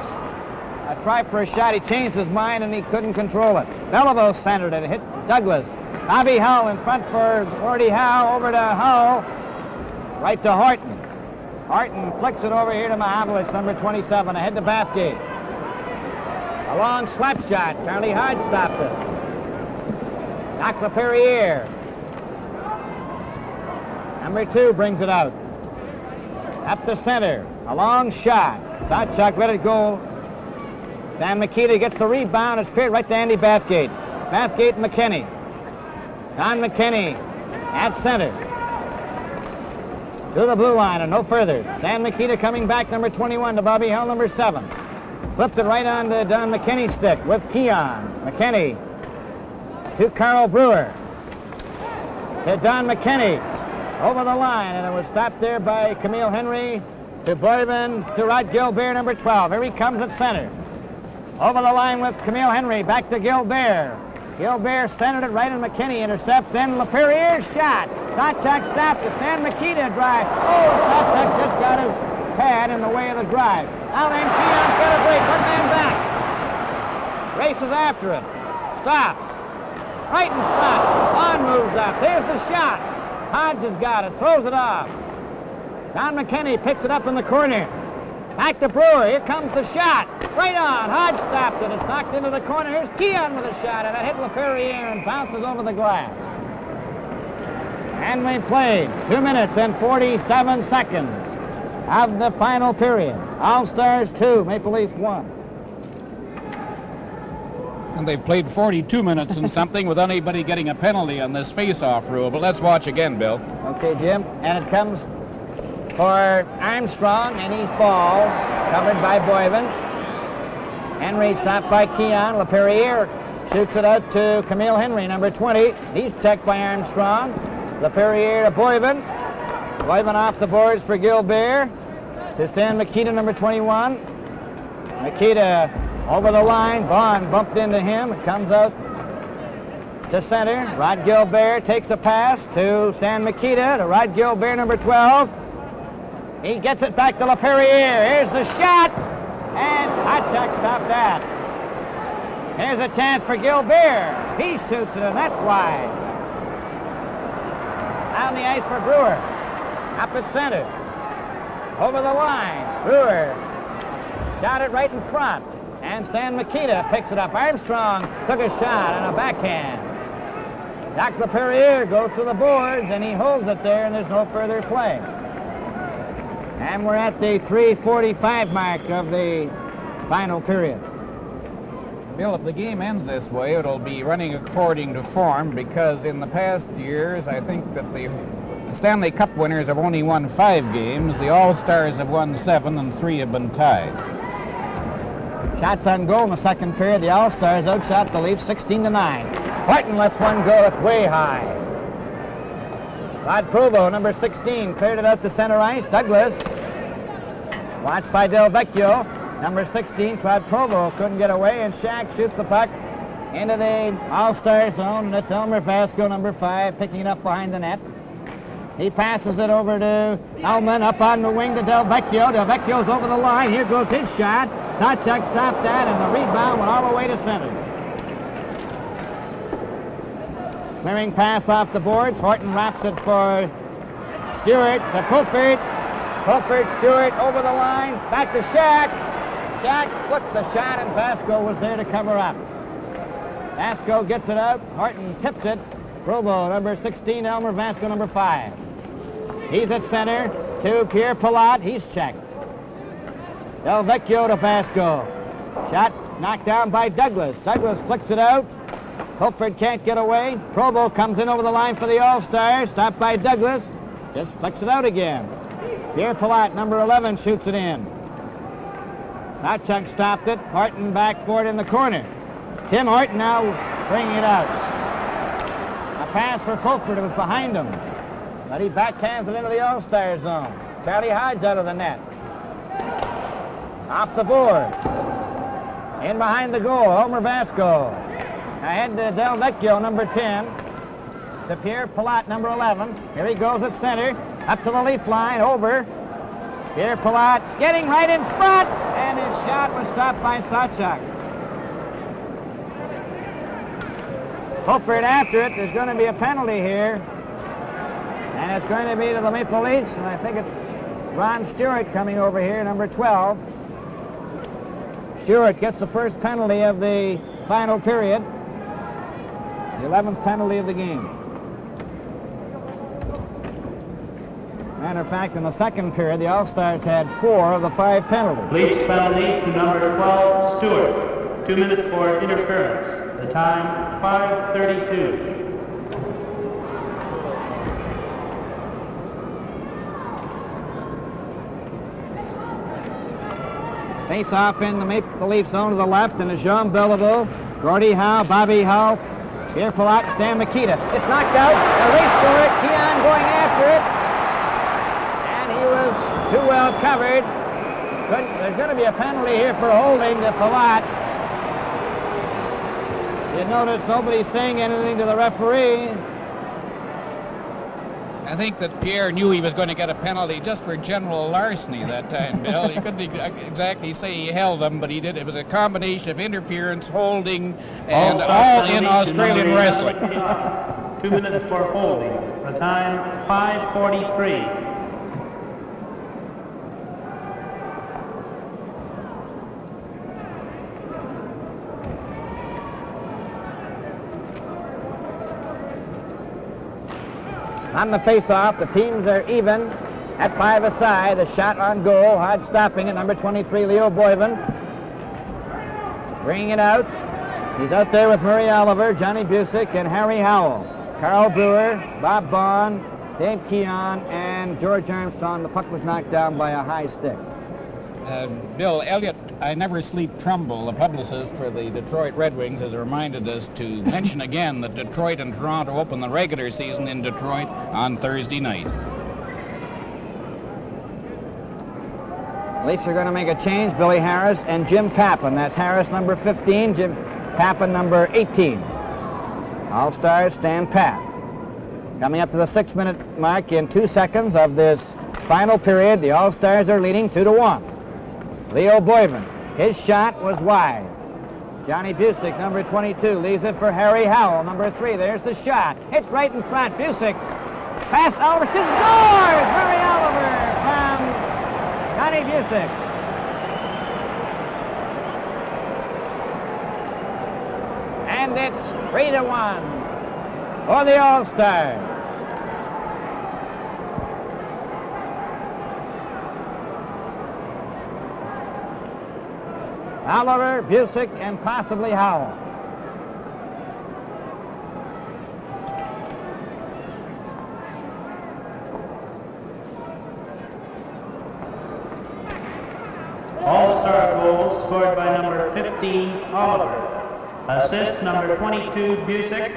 a try for a shot. He changed his mind and he couldn't control it. Beliveau centered it. Hit Douglas. Bobby Hull in front for Gordie Howe. Over to Hull. Right to Horton. Horton flicks it over here to Mahavlich, number 27, ahead to Bathgate. A long slap shot. Charlie Hyde stopped it. Knock LaPerriere. Number 2 brings it out. Up the center. A long shot. Sawchuk let it go. Dan Mikita gets the rebound. It's cleared right to Andy Bathgate. Bathgate and McKinney. Don McKinney at center. To the blue line and no further. Dan Mikita coming back, number 21 to Bobby Hull, number 7. Flipped it right on to Don McKinney's stick with Keon. McKinney to Carl Brewer. To Don McKinney. Over the line, and it was stopped there by Camille Henry. To Boyven, to Rod Gilbert, number 12. Here he comes at center. Over the line with Camille Henry. Back to Gilbert. Gilbert centered it right, and McKinney intercepts. Then LaPerriere's shot. Sawchuk stopped it. Dan Mikita drive. Oh, Sawchuk just got his pad in the way of the drive. Now then, Keon got a break. One man back. Races after it. Stops. Right in front. On moves up. There's the shot. Hodge has got it. Throws it off. Don McKinney picks it up in the corner. Back to Brewer. Here comes the shot. Right on. Hodge stopped it. It's knocked into the corner. Here's Keon with a shot, and it hit LaPerriere and bounces over the glass. And we played 2 minutes and 47 seconds of the final period. All-Stars 2, Maple Leafs 1. And they've played 42 minutes and something without anybody getting a penalty on this face-off rule. But let's watch again, Bill. Okay, Jim. And it comes for Armstrong, and he falls, covered by Boyven. Henry stopped by Keon. LaPerriere shoots it out to Camille Henry, number 20. He's checked by Armstrong. LaPerriere to Boyven. Boyven off the boards for Gilbert. To Stan Mikita, number 21. Mikita over the line. Vaughn bumped into him. It comes out to center. Rod Gilbert takes a pass to Stan Mikita. To Rod Gilbert, number 12. He gets it back to LaPerriere. Here's the shot. And Sawchuk stopped that. Here's a chance for Gilbert. He shoots it, and that's wide. On the ice for Brewer. Up at center. Over the line. Brewer shot it right in front. And Stan Mikita picks it up. Armstrong took a shot on a backhand. Jacques LaPerriere goes to the boards, and he holds it there, and there's no further play. And we're at the 3:45 mark of the final period. Bill, if the game ends this way, it'll be running according to form, because in the past years, I think that the Stanley Cup winners have only won 5 games. The All-Stars have won 7, and 3 have been tied. Shots on goal in the second period. The All-Stars outshot the Leafs 16-9. Horton lets one go. That's way high. Rod Provo, number 16, cleared it out to center ice. Douglas, watched by Del Vecchio. Number 16, Rod Provo couldn't get away, and Shack shoots the puck into the All-Star zone, and it's Elmer Vasco, number 5, picking it up behind the net. He passes it over to Elman, up on the wing to Del Vecchio. Del Vecchio's over the line. Here goes his shot. Sawchuk stopped that, and the rebound went all the way to center. Clearing pass off the boards. Horton wraps it for Stewart to Pulford. Pulford, Stewart over the line. Back to Shack. Shack flipped the shot, and Vasco was there to cover up. Vasco gets it out. Horton tipped it. Provo, number 16, Elmer Vasco, number 5. He's at center to Pierre Palat. He's checked. Del Vecchio to Vasco. Shot knocked down by Douglas. Douglas flicks it out. Pulford can't get away. Provo comes in over the line for the All-Stars. Stopped by Douglas. Just flicks it out again. Pierre Palat, number 11, shoots it in. Sawchuk stopped it. Horton back for it in the corner. Tim Horton now bringing it out. A pass for Pulford. It was behind him. But he backhands it into the All-Star zone. Charlie Hodge out of the net. Off the boards. In behind the goal, Homer Vasco. Ahead to Del Vecchio, number 10. To Pierre Palat, number 11. Here he goes at center. Up to the leaf line, over. Pierre Palat's getting right in front, and his shot was stopped by Sawchuk. Hofer after it. There's going to be a penalty here. And it's going to be to the Maple Leafs, and I think it's Ron Stewart coming over here, number 12. Stewart gets the first penalty of the final period. The 11th penalty of the game. Matter of fact, in the second period, the All-Stars had 4 of the 5 penalties. Leafs penalty to number 12, Stewart. 2 minutes for interference. The time, 5:32. Face-off in the Maple Leaf zone to the left, and it's Jean Beliveau, Gordie Howe, Bobby Howe, Pierre Palat, Stan Mikita. It's knocked out. A race for it. Keon going after it. And he was too well covered. There's going to be a penalty here for holding to Palat. You notice nobody's saying anything to the referee. I think that Pierre knew he was going to get a penalty just for general larceny that time, Bill. He couldn't exactly say he held them, but he did. It was a combination of interference, holding, and all in Australian wrestling. 2 minutes for holding. The time, 5:43. On the face-off, the teams are even at 5 aside. The shot on goal, hard stopping it, number 23, Leo Boyven. Bringing it out. He's out there with Murray Oliver, Johnny Busick, and Harry Howell. Carl Brewer, Bob Bond, Dave Keon, and George Armstrong. The puck was knocked down by a high stick. Bill, Elliot, I Never Sleep Trumbull, the publicist for the Detroit Red Wings, has reminded us to mention again that Detroit and Toronto open the regular season in Detroit on Thursday night. Leafs are going to make a change. Billy Harris and Jim Pappen. That's Harris, number 15, Jim Pappen, number 18. All-Stars stand pat. Coming up to the 6-minute mark in 2 seconds of this final period, the All-Stars are leading 2-1. Leo Boyven, his shot was wide. Johnny Busick, number 22, leaves it for Harry Howell, number 3. There's the shot. It's right in front. Busick, past Oliver, scores! Murray Oliver from Johnny Busick. And it's 3-1 for the All-Stars. Oliver, Busick, and possibly Howell. All-Star goal scored by number 15, Oliver. Assist number 22, Busick,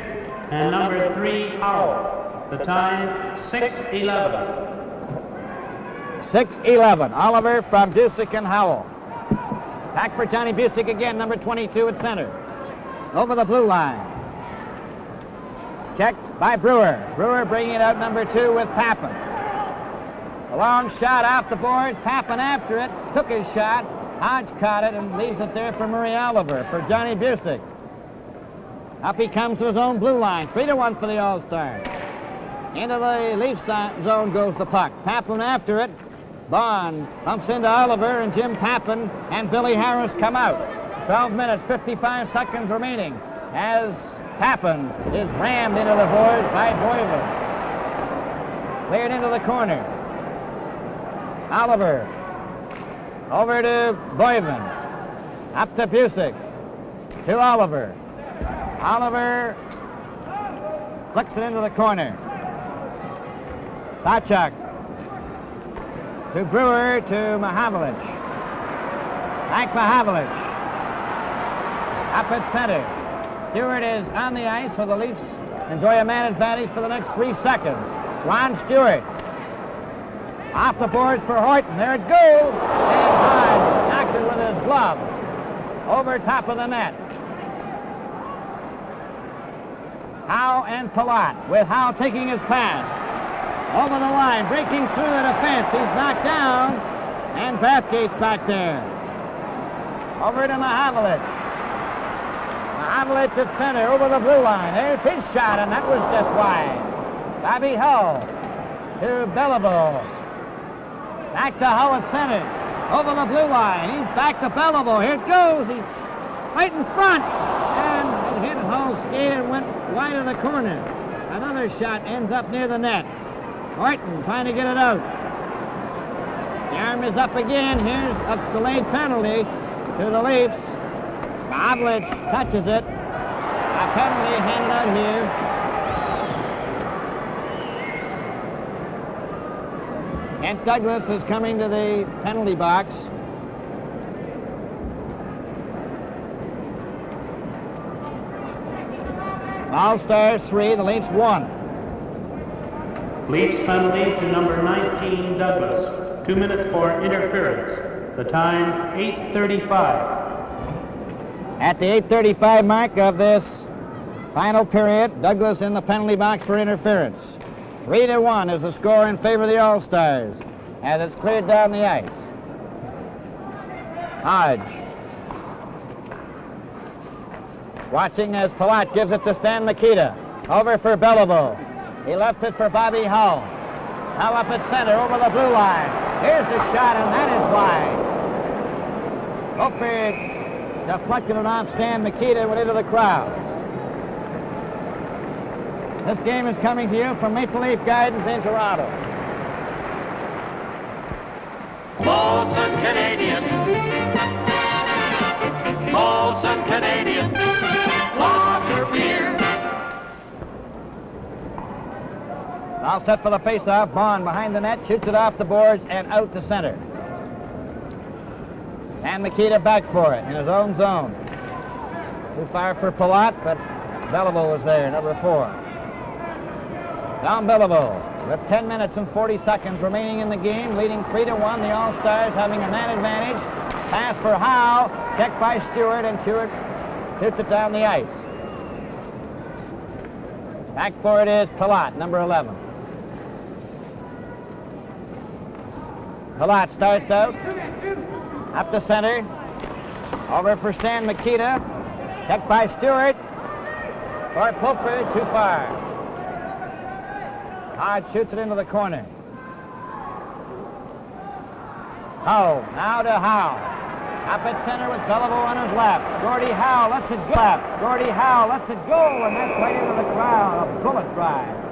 and number 3, Howell. The time, 6:11. 6:11. Oliver from Busick and Howell. Back for Johnny Busick again, number 22 at center. Over the blue line. Checked by Brewer. Brewer bringing it out, number 2 with Pappen. A long shot off the boards. Pappen after it. Took his shot. Hodge caught it and leaves it there for Murray Oliver, for Johnny Busick. Up he comes to his own blue line. 3-1 for the All-Stars. Into the Leafs zone goes the puck. Pappen after it. Bond bumps into Oliver, and Jim Pappen and Billy Harris come out. 12 minutes, 55 seconds remaining as Pappen is rammed into the boards by Boyven. Cleared into the corner. Oliver over to Boyven. Up to Busick. To Oliver. Oliver flicks it into the corner. Sawchuk. To Brewer, to Mahavlich. Back Mahavlich. Up at center. Stewart is on the ice, so the Leafs enjoy a man advantage for the next 3 seconds. Ron Stewart. Off the boards for Horton. There it goes. And Hodge knocked it glove over top of the net. Howe and Palat, with Howe taking his pass. Over the line, breaking through the defense. He's knocked down, and Bathgate's back there. Over to Mahavlich. Mahavlich at center, over the blue line. There's his shot, and that was just wide. Bobby Hull to Beliveau. Back to Hull at center, over the blue line. He's back to Beliveau. Here it goes. He's right in front, and it hit Hull's skate and went wide of the corner. Another shot ends up near the net. Horton trying to get it out. The arm is up again. Here's a delayed penalty to the Leafs. Mahavlich touches it. A penalty handed out here. Kent Douglas is coming to the penalty box. All-Stars 3, the Leafs 1. Leafs penalty to number 19, Douglas. 2 minutes for interference. The time, 8:35. At the 8:35 mark of this final period, Douglas in the penalty box for interference. 3-1 is the score in favor of the All-Stars as it's cleared down the ice. Hodge. Watching as Palat gives it to Stan Mikita. Over for Beliveau. He left it for Bobby Hull. Now up at center, over the blue line. Here's the shot, and that is wide. Hofer deflected it off Stan Mikita and went into the crowd. This game is coming to you from Maple Leaf Gardens in Toronto. Molson Canadian. Molson Canadian. Lager beer. All set for the face-off. Bond behind the net, shoots it off the boards and out to center. And Mikita back for it in his own zone. Too far for Palat, but Beliveau was there, number 4. Down Beliveau with 10 minutes and 40 seconds remaining in the game, leading 3-1. The All-Stars having a man advantage. Pass for Howe, checked by Stewart, and Stewart shoots it down the ice. Back for it is Palat, number 11. Palat starts out, up the center, over for Stan Mikita, checked by Stewart, for Pulford, too far. Hodge shoots it into the corner. Howe, now to Howe, up at center with Beliveau on his left. Gordie Howe lets it go. Gordie Howe lets it go, and that's right into the crowd, a bullet drive.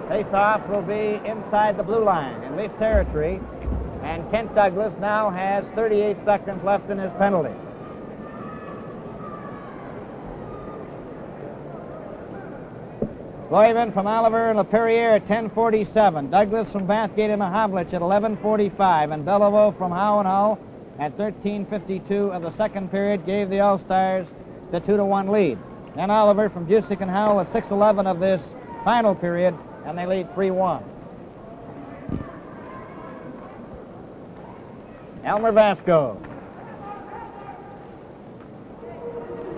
Face-off will be inside the blue line in Leaf territory, and Kent Douglas now has 38 seconds left in his penalty. Loyven from Oliver and LaPerriere at 10:47. Douglas from Bathgate and Mahavlich at 11:45, and Beliveau from Howe and Hull at 13:52 of the second period gave the All-Stars the 2-1 lead. Then Oliver from Jusick and Howell at 6:11 of this final period, and they lead 3-1. Elmer Vasco.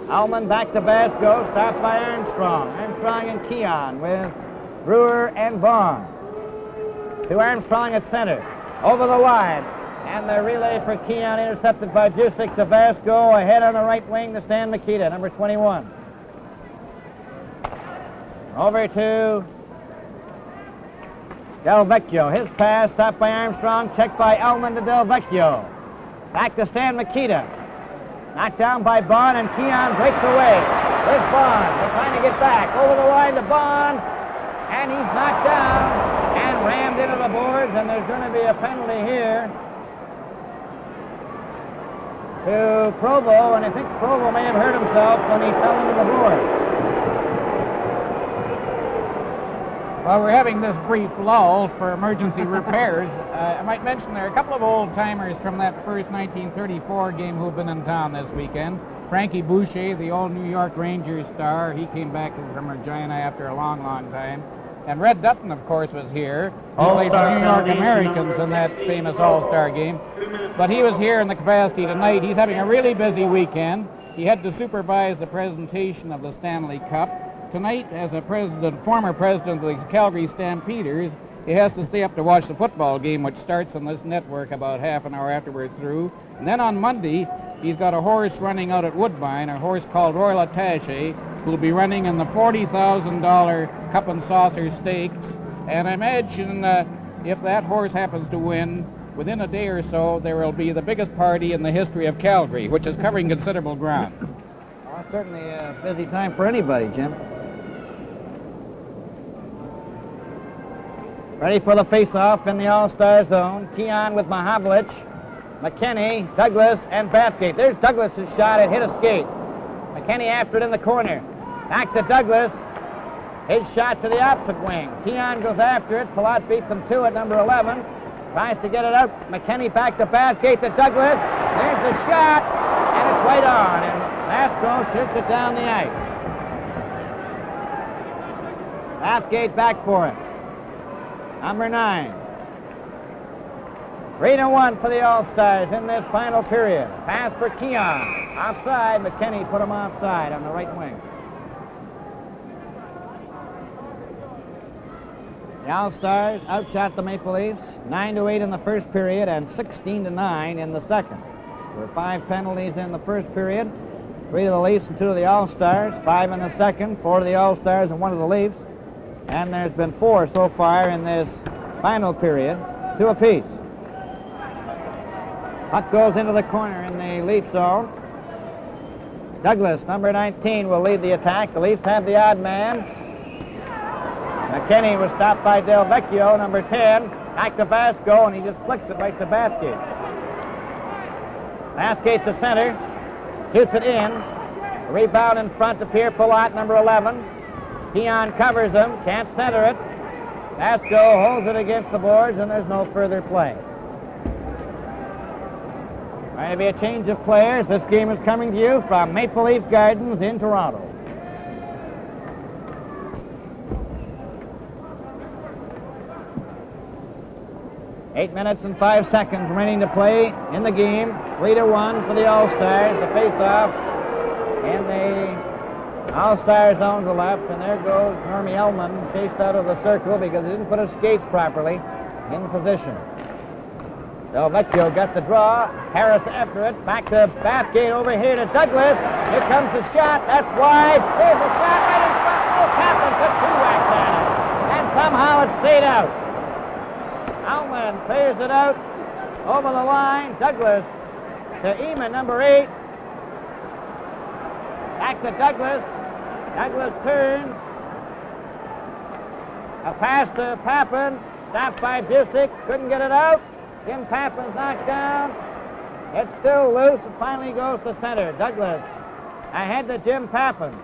Allman back to Vasco, stopped by Armstrong. Armstrong and Keon with Brewer and Vaughn. To Armstrong at center, over the line. And the relay for Keon intercepted by Jusick to Vasco, ahead on the right wing to Stan Mikita, number 21. Over to Del Vecchio. His pass stopped by Armstrong, checked by Elman to Del Vecchio. Back to Stan Mikita. Knocked down by Bond, and Keon breaks away. There's Bond. They're trying to get back. Over the line to Bond, and he's knocked down and rammed into the boards, and there's going to be a penalty here to Provo, and I think Provo may have hurt himself when he fell into the board. Well, we're having this brief lull for emergency repairs. I might mention there are a couple of old-timers from that first 1934 game who've been in town this weekend. Frankie Boucher, the old New York Rangers star, he came back from Regina after a long, long time. And Red Dutton, of course, was here. He All-Star played for New York penalty, Americans in that famous All-Star game. But he was here in the capacity tonight. He's having a really busy weekend. He had to supervise the presentation of the Stanley Cup. Tonight, as a former president of the Calgary Stampeders, he has to stay up to watch the football game, which starts on this network about half an hour after we're through. And then on Monday, he's got a horse running out at Woodbine, a horse called Royal Attache, who'll be running in the $40,000 Cup and Saucer Stakes. And I imagine if that horse happens to win, within a day or so, there will be the biggest party in the history of Calgary, which is covering considerable ground. Well, certainly a busy time for anybody, Jim. Ready for the face-off in the All-Star zone. Keon with Mahavlich, McKinney, Douglas, and Bathgate. There's Douglas's shot. It hit a skate. McKinney after it in the corner. Back to Douglas. His shot to the opposite wing. Keon goes after it. Palat beats him to it, number 11. Tries to get it out. McKinney back to Bathgate to Douglas. There's the shot, and it's right on. And Lasco shoots it down the ice. Bathgate back for it. Number 9. 3-1 for the All-Stars in this final period. Pass for Keon. Offside. McKinney put him offside on the right wing. The All-Stars outshot the Maple Leafs 9-8 in the first period and 16-9 in the second. There were 5 penalties in the first period. 3 to the Leafs and 2 to the All-Stars. 5 in the second. 4 to the All-Stars and 1 to the Leafs. And there's been 4 so far in this final period, 2 apiece. Puck goes into the corner in the Leaf zone. Douglas, number 19, will lead the attack. The Leafs have the odd man. McKinney was stopped by Del Vecchio, number 10. Back to Vasco, and he just flicks it right to Bathgate. Bathgate to center. Shoots it in. A rebound in front to Pierre Palat, number 11. Keon covers him, can't center it. Vasco holds it against the boards, and there's no further play. Going to be a change of players. This game is coming to you from Maple Leaf Gardens in Toronto. Eight minutes and 5 seconds remaining to play in the game. 3-1 for the All-Stars. The face-off in the All-Star zone to the left, and there goes Normie Ellman, chased out of the circle because he didn't put his skates properly in position. Del Vecchio got the draw. Harris after it. Back to Bathgate over here to Douglas. Here comes the shot. That's wide. There's the shot right in front. Oh, Kaplan took 2 whacks at it. And somehow it stayed out. Ellman clears it out over the line. Douglas to Eamon, number 8. Back to Douglas. Douglas turns. A pass to Pappen. Stopped by Busick. Couldn't get it out. Jim Pappen's knocked down. It's still loose. It finally goes to center. Douglas ahead to Jim Pappen.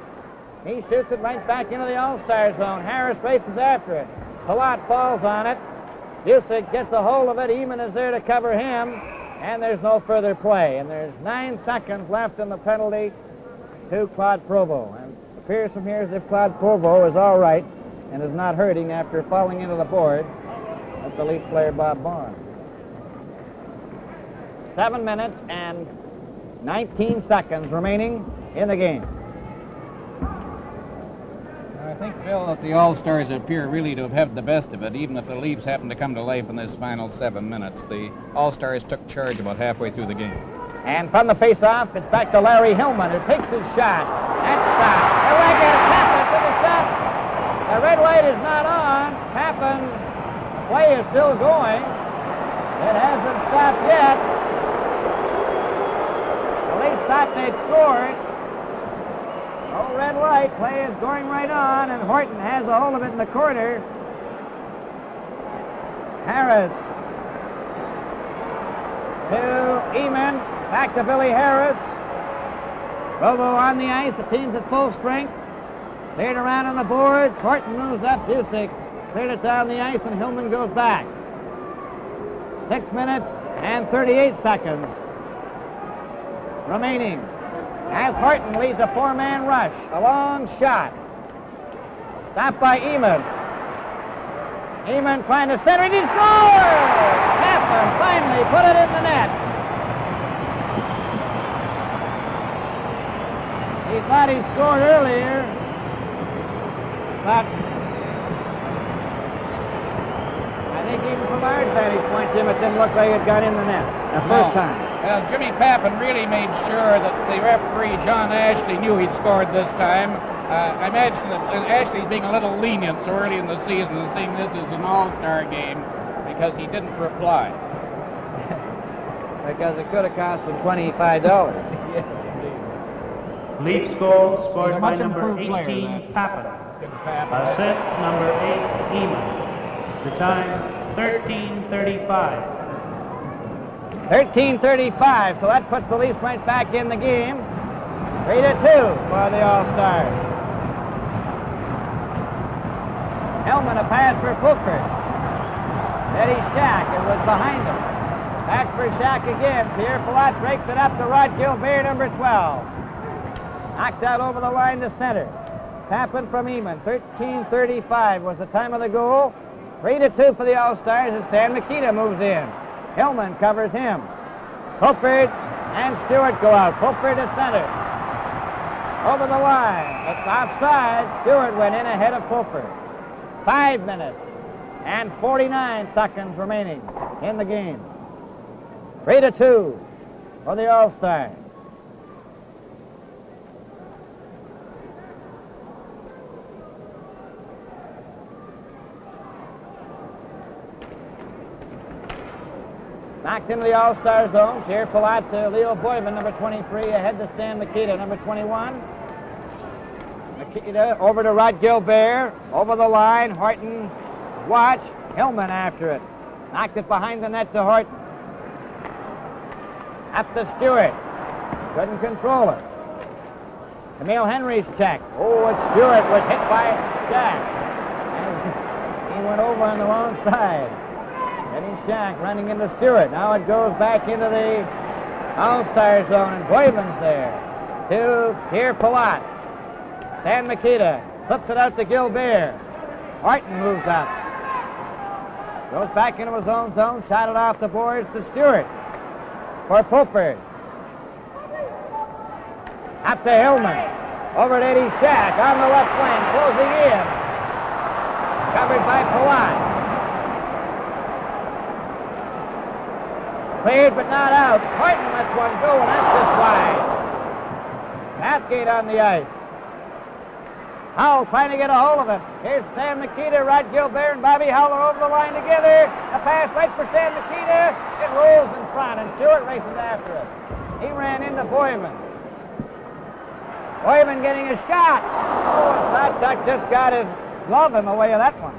He shoots it right back into the All-Star zone. Harris races after it. Palat falls on it. Busick gets a hold of it. Eamon is there to cover him. And there's no further play. And there's 9 seconds left in the penalty to Claude Provo. And it appears from here as if Claude Provo is all right and is not hurting after falling into the board. That's the Leaf player Bob Bond. 7 minutes and 19 seconds remaining in the game. I think, Bill, that the All-Stars appear really to have had the best of it, even if the Leafs happen to come to life in this final 7 minutes. The All-Stars took charge about halfway through the game. And from the face-off, it's back to Larry Hillman, who takes his shot. That's stopped. The Wagner Pappen for the shot. The red light is not on. Pappen's play is still going. It hasn't stopped yet. The Leafs thought they'd scored. Oh, red light. Play is going right on, and Horton has a hold of it in the corner. Harris to Eamon. Back to Billy Harris. Provo on the ice. The team's at full strength. Cleared around on the boards. Horton moves up. Busick cleared it down the ice, and Hillman goes back. 6 minutes and 38 seconds remaining. As Horton leads a 4-man rush. A long shot. Stopped by Eamon. Eamon trying to center it. He scores! Kaplan finally put it in the net. He thought he scored earlier, but I think even from our vantage point, Jim, it didn't look like it got in the net the first time. Well, Jimmy Papin really made sure that the referee, John Ashley, knew he'd scored this time. I imagine that Ashley's being a little lenient so early in the season and seeing this as an all-star game because he didn't reply. Because it could have cost him $25. Yes, Leafs goal scored He's a by much number improved 18, player, Papin. Papin. Assist number 8, Eamon. The time, 13:35. 13:35, so that puts the Leafs right back in the game. 3-2 for the All-Stars. Hellman a pass for Fulford. Eddie Shack, it was behind him. Back for Shack again. Pierre Palat breaks it up to Rod Gilbert, number 12. Knocked out over the line to center. Papin from Eamon. 13:35 was the time of the goal. 3-2 for the All-Stars as Stan Mikita moves in. Hillman covers him. Fulford and Stewart go out. Fulford to center. Over the line. It's offside. Stewart went in ahead of Fulford. 5 minutes and 49 seconds remaining in the game. 3-2 for the All-Stars. Knocked into the All-Star zone. Pierre Palat to Leo Boyman, number 23, ahead to Stan Mikita, number 21. Mikita over to Rod Gilbert, over the line. Horton, watch. Hillman after it. Knocked it behind the net to Horton. Up to Stewart. Couldn't control it. Camille Henry's check. Oh, and Stewart was hit by Stack. And he went over on the wrong side. Eddie Shack running into Stewart. Now it goes back into the All-Star zone, and Boyman's there. To Pierre Palat. Stan Mikita flips it out to Gilbert. Horton moves up. Goes back into his own zone, shot it off the boards to Stewart. For Fulford. Up to Hillman. Over to Eddie Shack on the left wing, closing in. Covered by Palat. Cleared but not out. Horton lets one go, and that's just wide. Bathgate on the ice. Howell trying to get a hold of it. Here's Stan Mikita, Rod Gilbert, and Bobby Howell are over the line together. A pass right for Stan Mikita. It rolls in front, and Stewart races after it. He ran into Boyman. Boyman getting a shot. Oh, and Sawchuk just got his glove in the way of that one.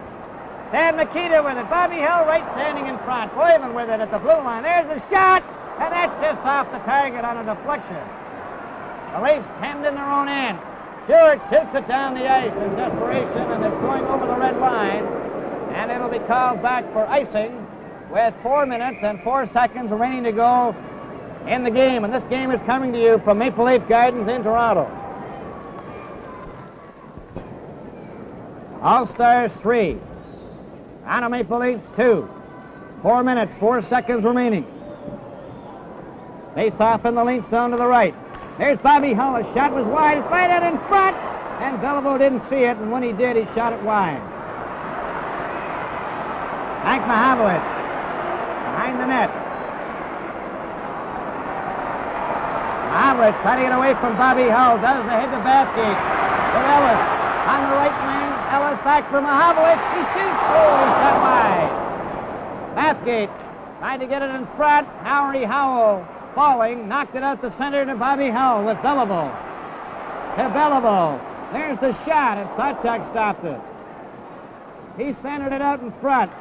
Stan Mikita with it. Bobby Hill right standing in front. Boyman with it at the blue line. There's the shot, and that's just off the target on a deflection. The Leafs hemmed in their own end. Stewart shoots it down the ice in desperation, and it's going over the red line, and it'll be called back for icing with 4 minutes and 4 seconds remaining to go in the game. And this game is coming to you from Maple Leaf Gardens in Toronto. All-Stars 3. Toronto Maple Leafs 2. 4 minutes, 4 seconds remaining. Face off in the length zone to the right. There's Bobby Hull. His shot was wide. It's right out in front. And Beliveau didn't see it, and when he did, he shot it wide. Hank Mahavlich behind the net. Mahavlich trying to get away from Bobby Hull. Does the head to Bathgate. With Ellis on the right wing. Ellis back for Mahavlich. He shoots. Oh, he shot wide. Bathgate trying to get it in front. Howie Howell falling, knocked it out the center to Bobby Howell with Beliveau. To Beliveau. There's the shot, and Sawchuk stopped it. He centered it out in front.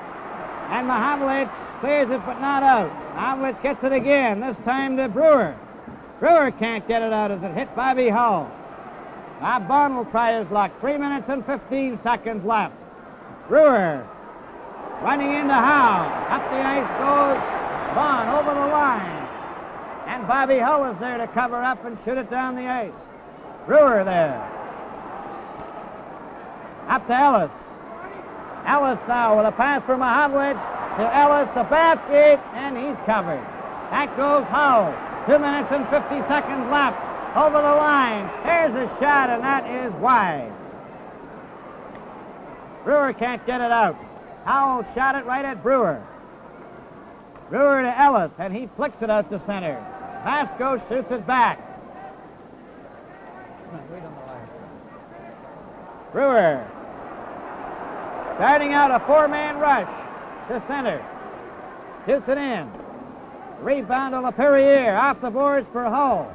And Mahavlich clears it, but not out. Mahavlich gets it again, this time to Brewer. Brewer can't get it out as it hit Bobby Howell. Bob Bond will try his luck. 3 minutes and 15 seconds left. Brewer running into Howe. Up the ice goes Bond over the line. And Bobby Hull is there to cover up and shoot it down the ice. Brewer there. Up to Ellis. Ellis now with a pass for Mahavlich to Ellis, the basket, and he's covered. Back goes Howe. 2 minutes and 50 seconds left. Over the line. There's a shot, and that is wide. Brewer can't get it out. Howe shot it right at Brewer. Brewer to Ellis, and he flicks it out to center. Vasco shoots it back. Brewer starting out a four-man rush to center. Shoots it in. Rebound to LaPerriere. Off the boards for Hull.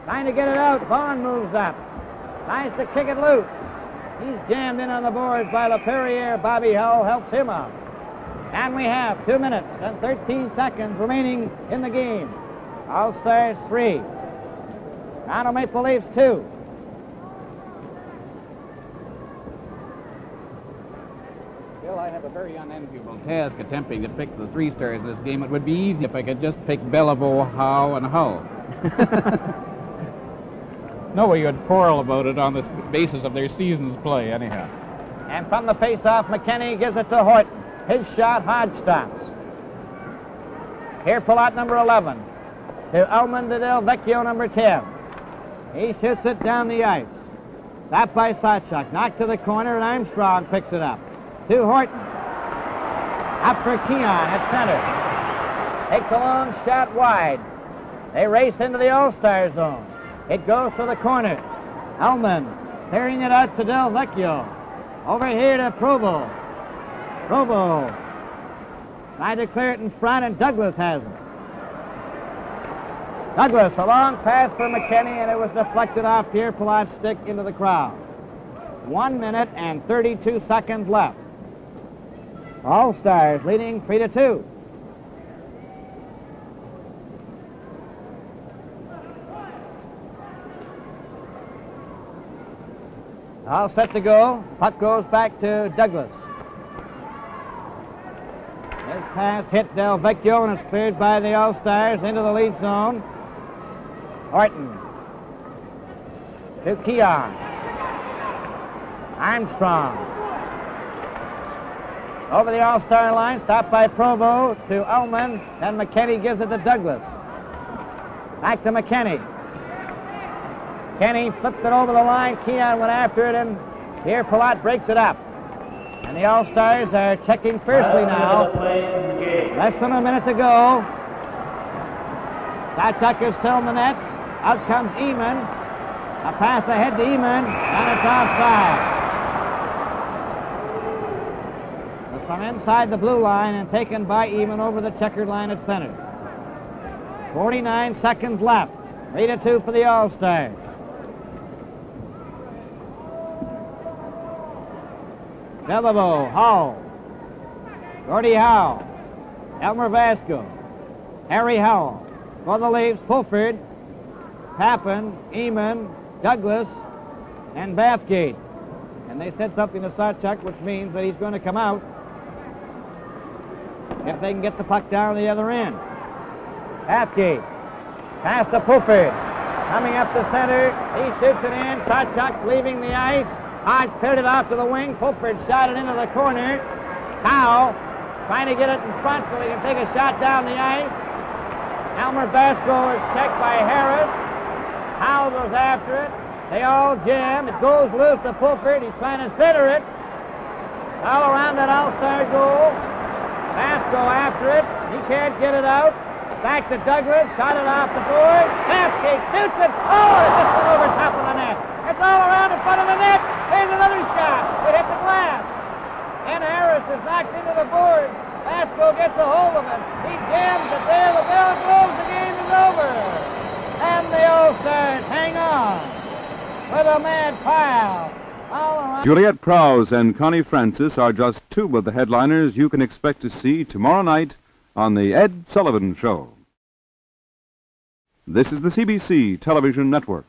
Trying to get it out. Vaughn moves up. Tries to kick it loose. He's jammed in on the boards by LaPerriere. Bobby Hull helps him out. And we have 2 minutes and 13 seconds remaining in the game. All-Stars 3. Toronto Maple Leafs 2. Bill, I have a very unenviable task attempting to pick the three stars in this game. It would be easy if I could just pick Beliveau, Howe, and Hull. No, we would quarrel about it on the basis of their season's play, anyhow. And from the face-off, McKinney gives it to Horton. His shot, Hodge stops. Here, Palat, number 11. To Ullman to Del Vecchio, number 10. He shoots it down the ice. Stopped by Sawchuk. Knocked to the corner, and Armstrong picks it up. To Horton. Up for Keon at center. Takes a long shot wide. They race into the All-Star zone. It goes to the corner. Ullman clearing it out to Del Vecchio. Over here to Provo. Provo tried to clear it in front, and Douglas has it. Douglas, a long pass for McKinney, and it was deflected off Pierre Palat's stick into the crowd. 1 minute and 32 seconds left. All-Stars leading 3-2. All set to go. Puck goes back to Douglas. His pass hit Del Vecchio and is cleared by the All-Stars into the lead zone. Horton to Keon. Armstrong over the All-Star line, stopped by Provo to Ullman. Then McKinney gives it to Douglas. Back to McKinney. Kenny flipped it over the line. Keon went after it, and here Palat breaks it up. And the All-Stars are checking fiercely now. Less than a minute to go. Sawchuk is still in the nets. Out comes Eamon. A pass ahead to Eamon, and it's offside. It's from inside the blue line and taken by Eamon over the checkered line at center. 49 seconds left. 3-2 for the All-Stars. Beliveau, Hull, Gordie Howe, Elmer Vasco, Harry Howell. For the Leafs, Fulford, Pappen, Eamon, Douglas, and Bathgate. And they said something to Sawchuk, which means that he's going to come out if they can get the puck down the other end. Bathgate, pass to Fulford, coming up the center. He shoots it in. Sawchuk leaving the ice. Hodge cleared it off to the wing. Fulford shot it into the corner. Howe trying to get it in front so he can take a shot down the ice. Elmer Vasco is checked by Harris. Howe goes after it. They all jam. It goes loose to Fulford. He's trying to center it. All around that All-Star goal. Vasco after it. He can't get it out. Back to Douglas. Shot it off the board. Bathgate shoots it. Oh, it just went over top of the net. It's all around in front of the net. There's another shot. It hit the glass. And Harris is knocked into the board. Vasco gets a hold of it. He jams it there. The bell goes. The game is over. And the All-Stars hang on with a mad pile. All around. Juliette Prowse and Connie Francis are just two of the headliners you can expect to see tomorrow night on the Ed Sullivan Show. This is the CBC Television Network.